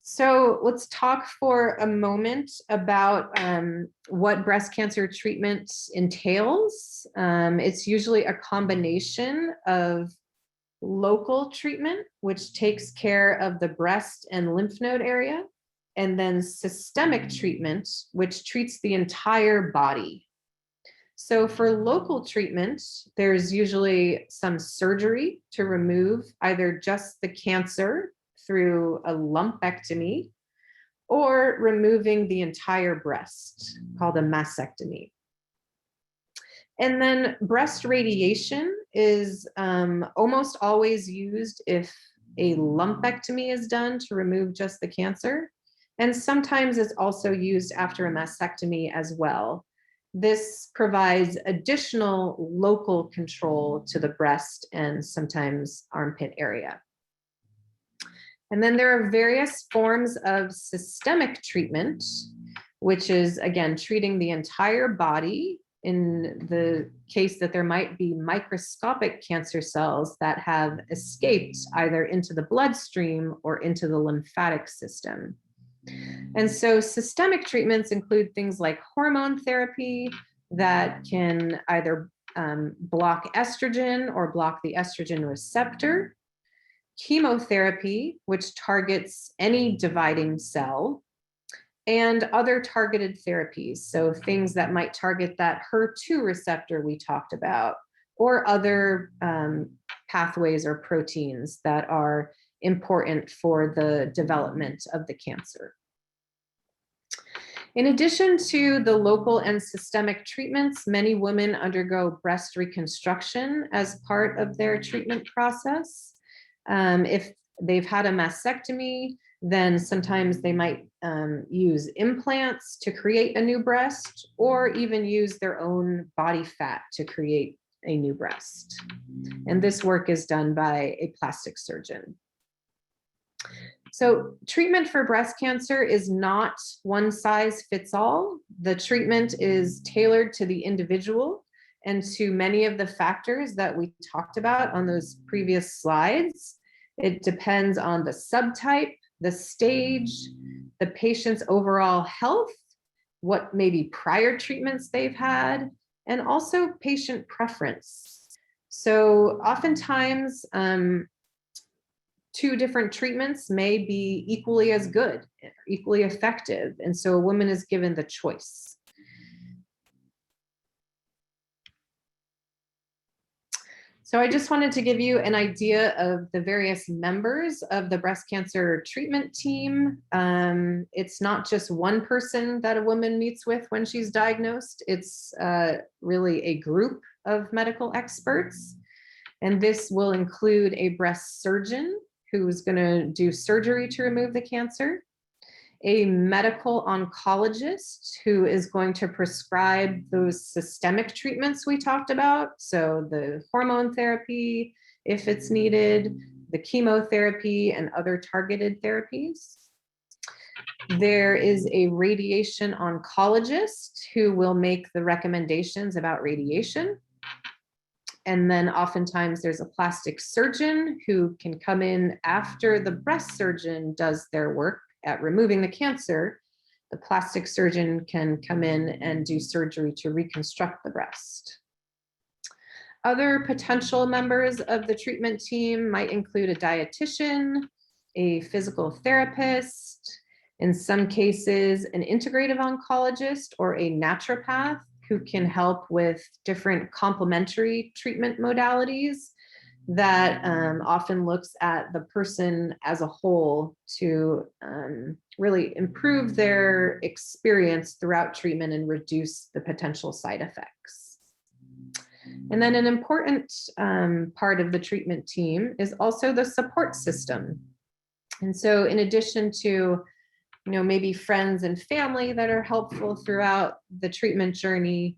So let's talk for a moment about what breast cancer treatment entails. It's usually a combination of local treatment, which takes care of the breast and lymph node area, and then systemic treatment, which treats the entire body. So for local treatment, there's usually some surgery to remove either just the cancer through a lumpectomy, or removing the entire breast, called a mastectomy. And then breast radiation is almost always used if a lumpectomy is done to remove just the cancer. And sometimes it's also used after a mastectomy as well. This provides additional local control to the breast and sometimes armpit area. And then there are various forms of systemic treatment, which is, again, treating the entire body in the case that there might be microscopic cancer cells that have escaped either into the bloodstream or into the lymphatic system. And so systemic treatments include things like hormone therapy that can either block estrogen or block the estrogen receptor, chemotherapy, which targets any dividing cell, and other targeted therapies. So things that might target that HER2 receptor we talked about, or other pathways or proteins that are important for the development of the cancer. In addition to the local and systemic treatments, many women undergo breast reconstruction as part of their treatment process. If they've had a mastectomy, then sometimes they might use implants to create a new breast, or even use their own body fat to create a new breast. And this work is done by a plastic surgeon. So treatment for breast cancer is not one size fits all. The treatment is tailored to the individual and to many of the factors that we talked about on those previous slides. It depends on the subtype, the stage, the patient's overall health, what maybe prior treatments they've had, and also patient preference. So oftentimes, two different treatments may be equally as good, equally effective, and so a woman is given the choice. So I just wanted to give you an idea of the various members of the breast cancer treatment team. It's not just one person that a woman meets with when she's diagnosed. It's really a group of medical experts. And this will include a breast surgeon who's going to do surgery to remove the cancer, a medical oncologist who is going to prescribe those systemic treatments we talked about. So the hormone therapy, if it's needed, the chemotherapy and other targeted therapies. There is a radiation oncologist who will make the recommendations about radiation. And then oftentimes there's a plastic surgeon who can come in after the breast surgeon does their work at removing the cancer. The plastic surgeon can come in and do surgery to reconstruct the breast. Other potential members of the treatment team might include a dietitian, a physical therapist, in some cases, an integrative oncologist or a naturopath who can help with different complementary treatment modalities that often looks at the person as a whole to really improve their experience throughout treatment and reduce the potential side effects. And then an important part of the treatment team is also the support system. And so in addition to maybe friends and family that are helpful throughout the treatment journey,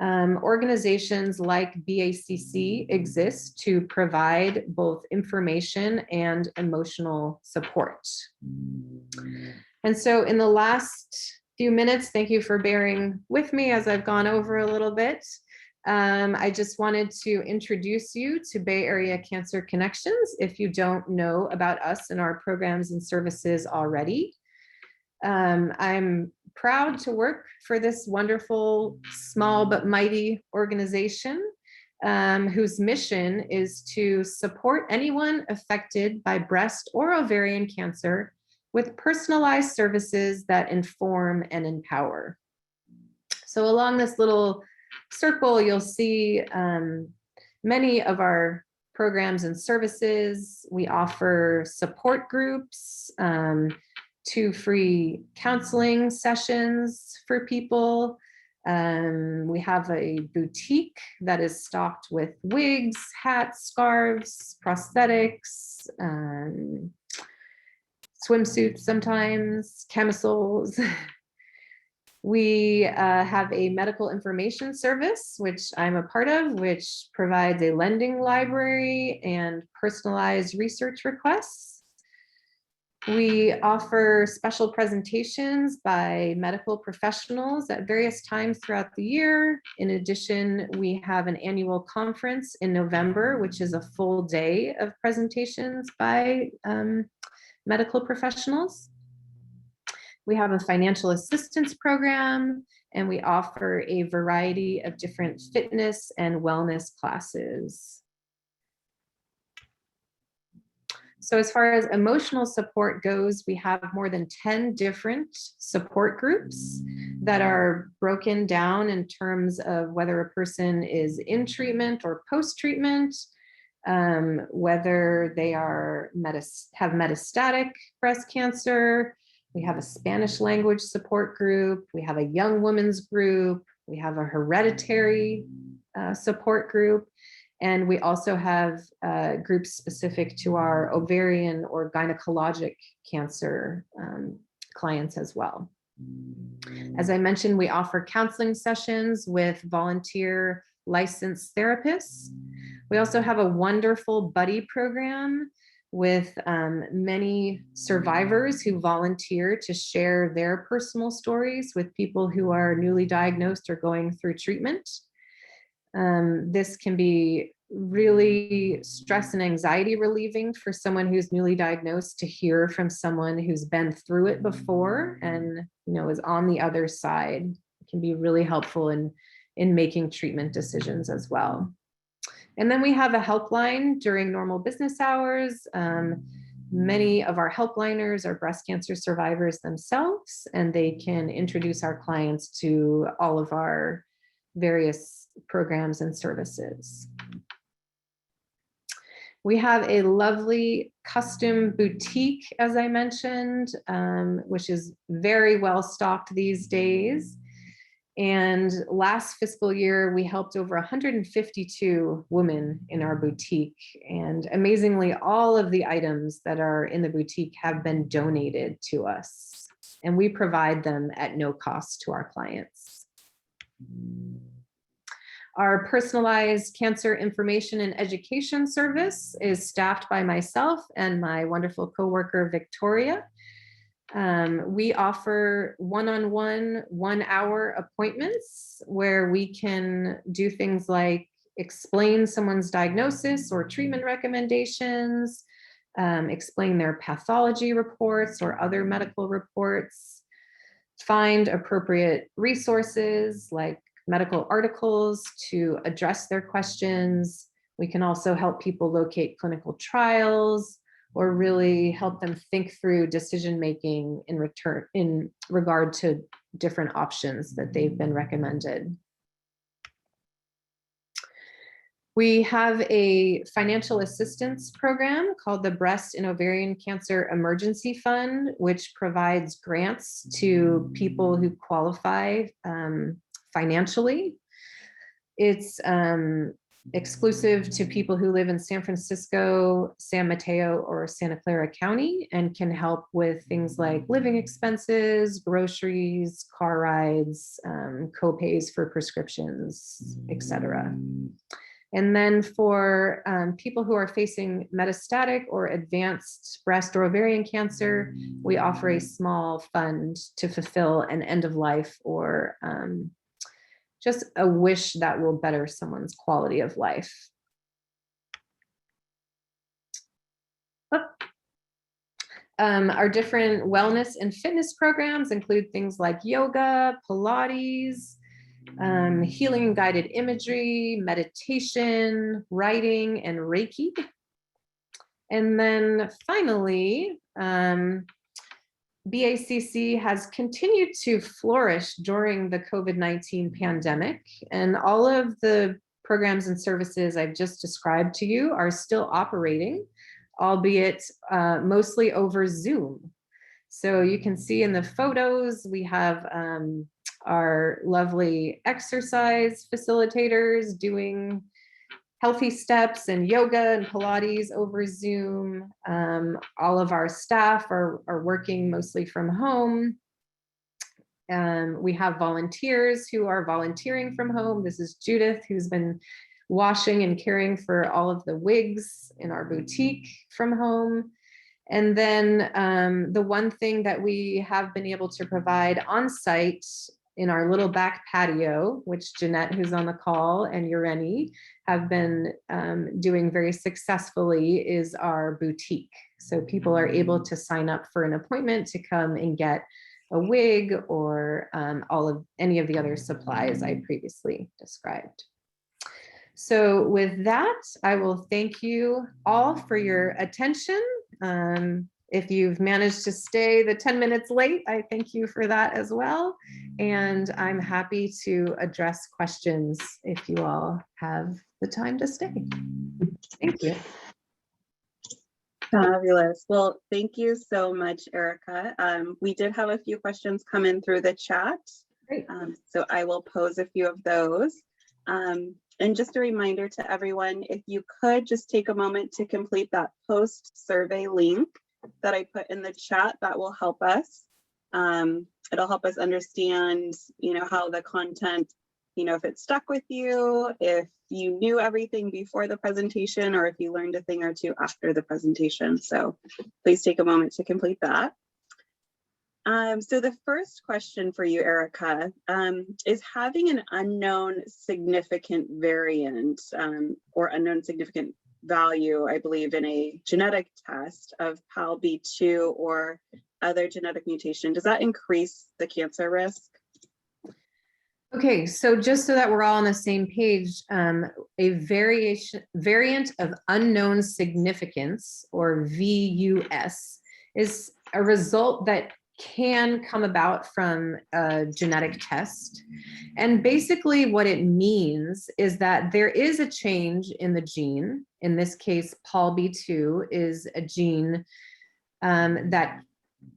organizations like BACC exist to provide both information and emotional support. And so in the last few minutes, thank you for bearing with me as I've gone over a little bit. I just wanted to introduce you to Bay Area Cancer Connections if you don't know about us and our programs and services already. I'm proud to work for this wonderful, small but mighty organization whose mission is to support anyone affected by breast or ovarian cancer with personalized services that inform and empower. So along this little circle, you'll see many of our programs and services. We offer support groups, 2 free counseling sessions for people. We have a boutique that is stocked with wigs, hats, scarves, prosthetics, swimsuits sometimes, chemicals. We have a medical information service, which I'm a part of, which provides a lending library and personalized research requests. We offer special presentations by medical professionals at various times throughout the year. In addition, we have an annual conference in November, which is a full day of presentations by medical professionals. We have a financial assistance program, and we offer a variety of different fitness and wellness classes. So as far as emotional support goes, we have more than 10 different support groups that are broken down in terms of whether a person is in treatment or post-treatment, whether they are have metastatic breast cancer. We have a Spanish language support group. We have a young women's group. We have a hereditary support group. And we also have groups specific to our ovarian or gynecologic cancer clients as well. As I mentioned, we offer counseling sessions with volunteer licensed therapists. We also have a wonderful buddy program with many survivors who volunteer to share their personal stories with people who are newly diagnosed or going through treatment. This can be really stress and anxiety relieving for someone who's newly diagnosed to hear from someone who's been through it before and is on the other side. It can be really helpful in making treatment decisions as well. And then we have a helpline during normal business hours. Many of our helpliners are breast cancer survivors themselves, and they can introduce our clients to all of our various programs and services. We have a lovely custom boutique, as I mentioned, which is very well stocked these days. And last fiscal year, we helped over 152 women in our boutique. And amazingly, all of the items that are in the boutique have been donated to us, and we provide them at no cost to our clients. Our personalized cancer information and education service is staffed by myself and my wonderful coworker, Victoria. We offer one-on-one, 1-hour appointments where we can do things like explain someone's diagnosis or treatment recommendations, explain their pathology reports or other medical reports, find appropriate resources like medical articles to address their questions. We can also help people locate clinical trials or really help them think through decision-making in regard to different options that they've been recommended. We have a financial assistance program called the Breast and Ovarian Cancer Emergency Fund, which provides grants to people who qualify financially. It's exclusive to people who live in San Francisco, San Mateo, or Santa Clara County, and can help with things like living expenses, groceries, car rides, co-pays for prescriptions, etc. And then for people who are facing metastatic or advanced breast or ovarian cancer, we offer a small fund to fulfill an end of life or just a wish that will better someone's quality of life. Our different wellness and fitness programs include things like yoga, Pilates, healing and guided imagery, meditation, writing, and Reiki. And then finally, BACC has continued to flourish during the COVID-19 pandemic, and all of the programs and services I've just described to you are still operating, albeit mostly over Zoom. So you can see in the photos, we have our lovely exercise facilitators doing healthy steps and yoga and Pilates over Zoom. All of our staff are working mostly from home. We have volunteers who are volunteering from home. This is Judith, who's been washing and caring for all of the wigs in our boutique from home. And then the one thing that we have been able to provide on site in our little back patio, which Jeanette, who's on the call, and Ureni have been doing very successfully, is our boutique. So people are able to sign up for an appointment to come and get a wig or any of the other supplies I previously described. So with that, I will thank you all for your attention. If you've managed to stay the 10 minutes late, I thank you for that as well. And I'm happy to address questions if you all have the time to stay. Thank you. Fabulous. Well, thank you so much, Erika. We did have a few questions come in through the chat. Great. So I will pose a few of those. And just a reminder to everyone, if you could just take a moment to complete that post survey link that I put in the chat, that will help us. It'll help us understand, how the content, if it stuck with you, if you knew everything before the presentation, or if you learned a thing or two after the presentation. So please take a moment to complete that. So the first question for you, Erika, is having an unknown significant variant or unknown significant value, I believe, in a genetic test of PALB2 or other genetic mutation, does that increase the cancer risk? Okay, so just so that we're all on the same page, a variant of unknown significance, or VUS, is a result that can come about from a genetic test. And basically what it means is that there is a change in the gene. In this case, PALB2 is a gene that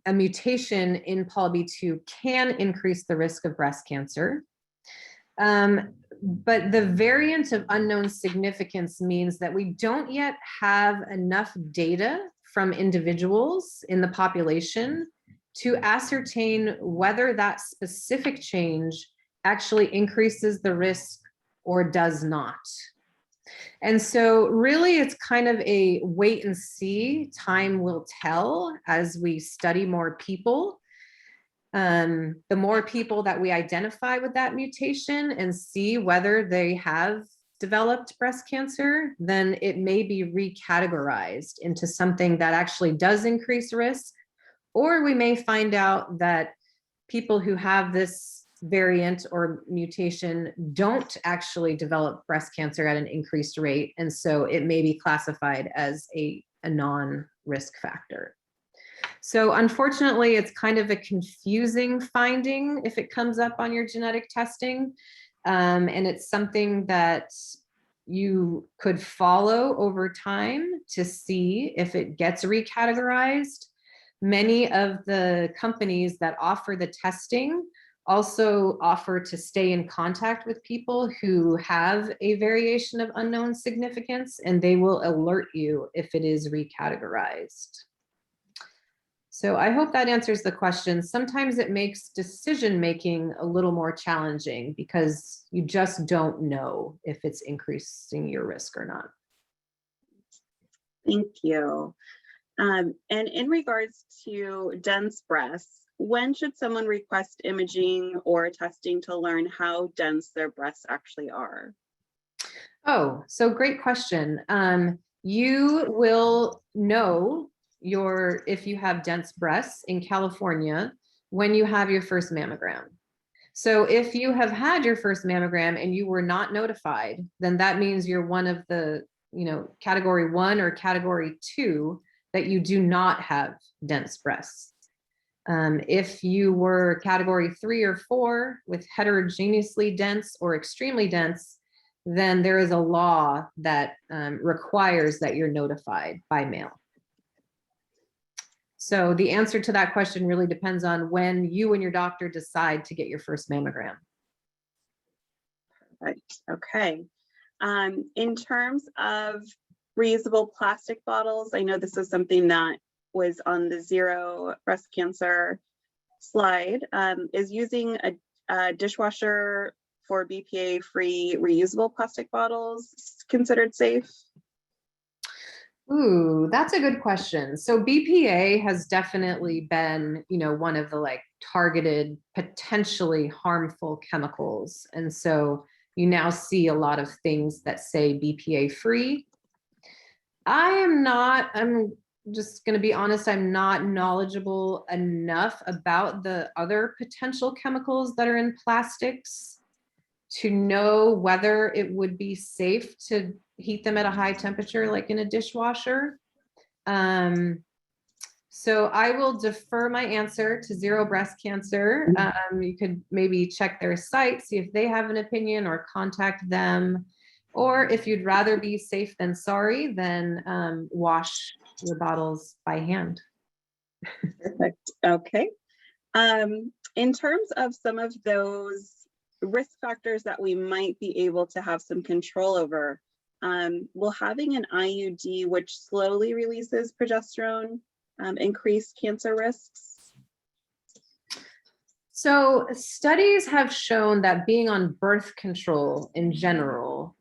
a mutation in PALB2 can increase the risk of breast cancer. But the variant of unknown significance means that we don't yet have enough data from individuals in the population to ascertain whether that specific change actually increases the risk or does not. And so really it's kind of a wait and see. Time will tell as we study more people. The more people that we identify with that mutation and see whether they have developed breast cancer, then it may be recategorized into something that actually does increase risk. Or we may find out that people who have this variant or mutation don't actually develop breast cancer at an increased rate. And so it may be classified as a non-risk factor. So unfortunately, it's kind of a confusing finding if it comes up on your genetic testing. And it's something that you could follow over time to see if it gets recategorized. Many of the companies that offer the testing also offer to stay in contact with people who have a variation of unknown significance, and they will alert you if it is recategorized. So I hope that answers the question. Sometimes it makes decision-making a little more challenging because you just don't know if it's increasing your risk or not. Thank you. And in regards to dense breasts, when should someone request imaging or testing to learn how dense their breasts actually are? Oh, so great question. You will know if you have dense breasts in California when you have your first mammogram. So if you have had your first mammogram and you were not notified, then that means you're one of the, category 1 or category 2 that you do not have dense breasts. If you were category 3 or 4 with heterogeneously dense or extremely dense, then there is a law that requires that you're notified by mail. So the answer to that question really depends on when you and your doctor decide to get your first mammogram. Perfect. Okay. In terms of reusable plastic bottles, I know this is something that was on the zero breast cancer slide. Is using a dishwasher for BPA-free reusable plastic bottles considered safe? Ooh, that's a good question. So BPA has definitely been, one of the targeted, potentially harmful chemicals. And so you now see a lot of things that say BPA free. I'm just going to be honest, I'm not knowledgeable enough about the other potential chemicals that are in plastics to know whether it would be safe to heat them at a high temperature, like in a dishwasher. So I will defer my answer to Zero Breast Cancer. You could maybe check their site, see if they have an opinion, or contact them. Or if you'd rather be safe than sorry, then wash your bottles by hand. Perfect. Okay. In terms of some of those risk factors that we might be able to have some control over, will having an IUD which slowly releases progesterone increase cancer risks? So studies have shown that being on birth control in general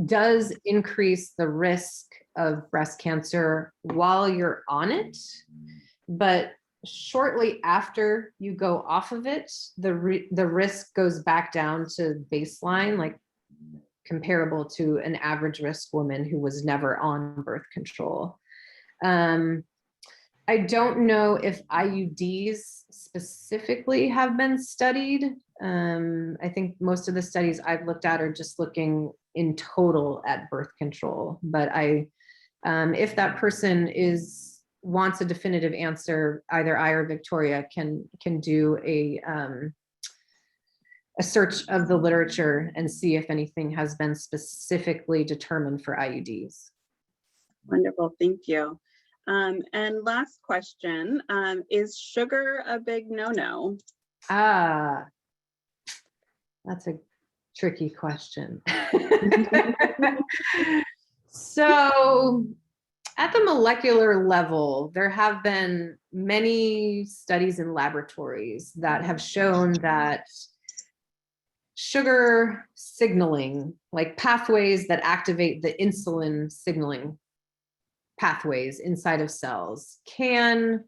does increase the risk of breast cancer while you're on it, but shortly after you go off of it, the risk goes back down to baseline, like comparable to an average risk woman who was never on birth control. I don't know if IUDs specifically have been studied. I think most of the studies I've looked at are just looking in total at birth control. But if that person wants a definitive answer, either I or Victoria can do a search of the literature and see if anything has been specifically determined for IUDs. Wonderful, thank you. And last question, is sugar a big no-no? That's a tricky question. So at the molecular level, there have been many studies in laboratories that have shown that sugar signaling, like pathways that activate the insulin signaling pathways inside of cells, can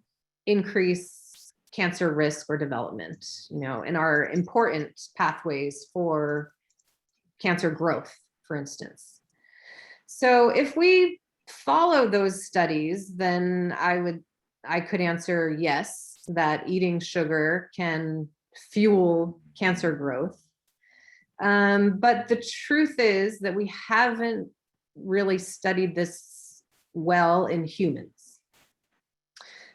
increase cancer risk or development, and are important pathways for cancer growth for instance. So if we follow those studies, then I could answer yes, that eating sugar can fuel cancer growth. But the truth is that we haven't really studied this well in humans.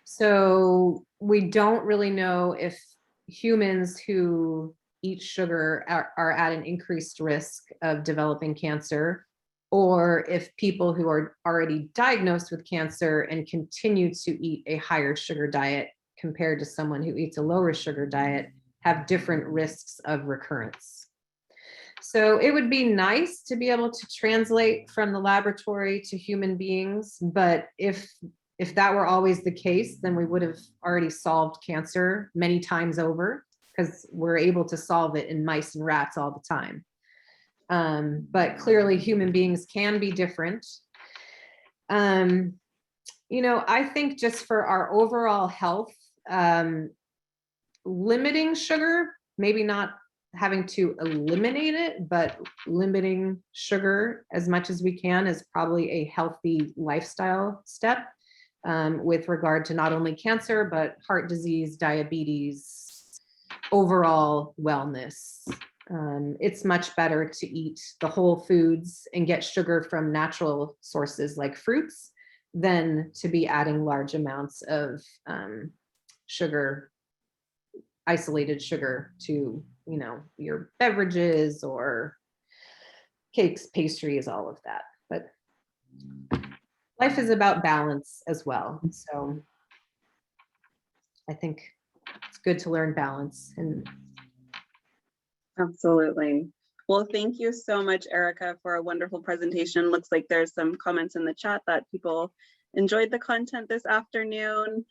So we don't really know if humans who eat sugar are at an increased risk of developing cancer, or if people who are already diagnosed with cancer and continue to eat a higher sugar diet compared to someone who eats a lower sugar diet have different risks of recurrence. So it would be nice to be able to translate from the laboratory to human beings, but if that were always the case, then we would have already solved cancer many times over, because we're able to solve it in mice and rats all the time. But clearly human beings can be different. You know, I think just for our overall health, limiting sugar, maybe not having to eliminate it, but limiting sugar as much as we can is probably a healthy lifestyle step, with regard to not only cancer, but heart disease, diabetes, overall wellness. It's much better to eat the whole foods and get sugar from natural sources like fruits than to be adding large amounts of sugar, isolated sugar, to, you know, your beverages or cakes, pastries, all of that. But life is about balance as well. So I think it's good to learn balance. And Absolutely. Well, thank you so much, Erika, for a wonderful presentation. Looks like there's some comments in the chat that people enjoyed the content this afternoon.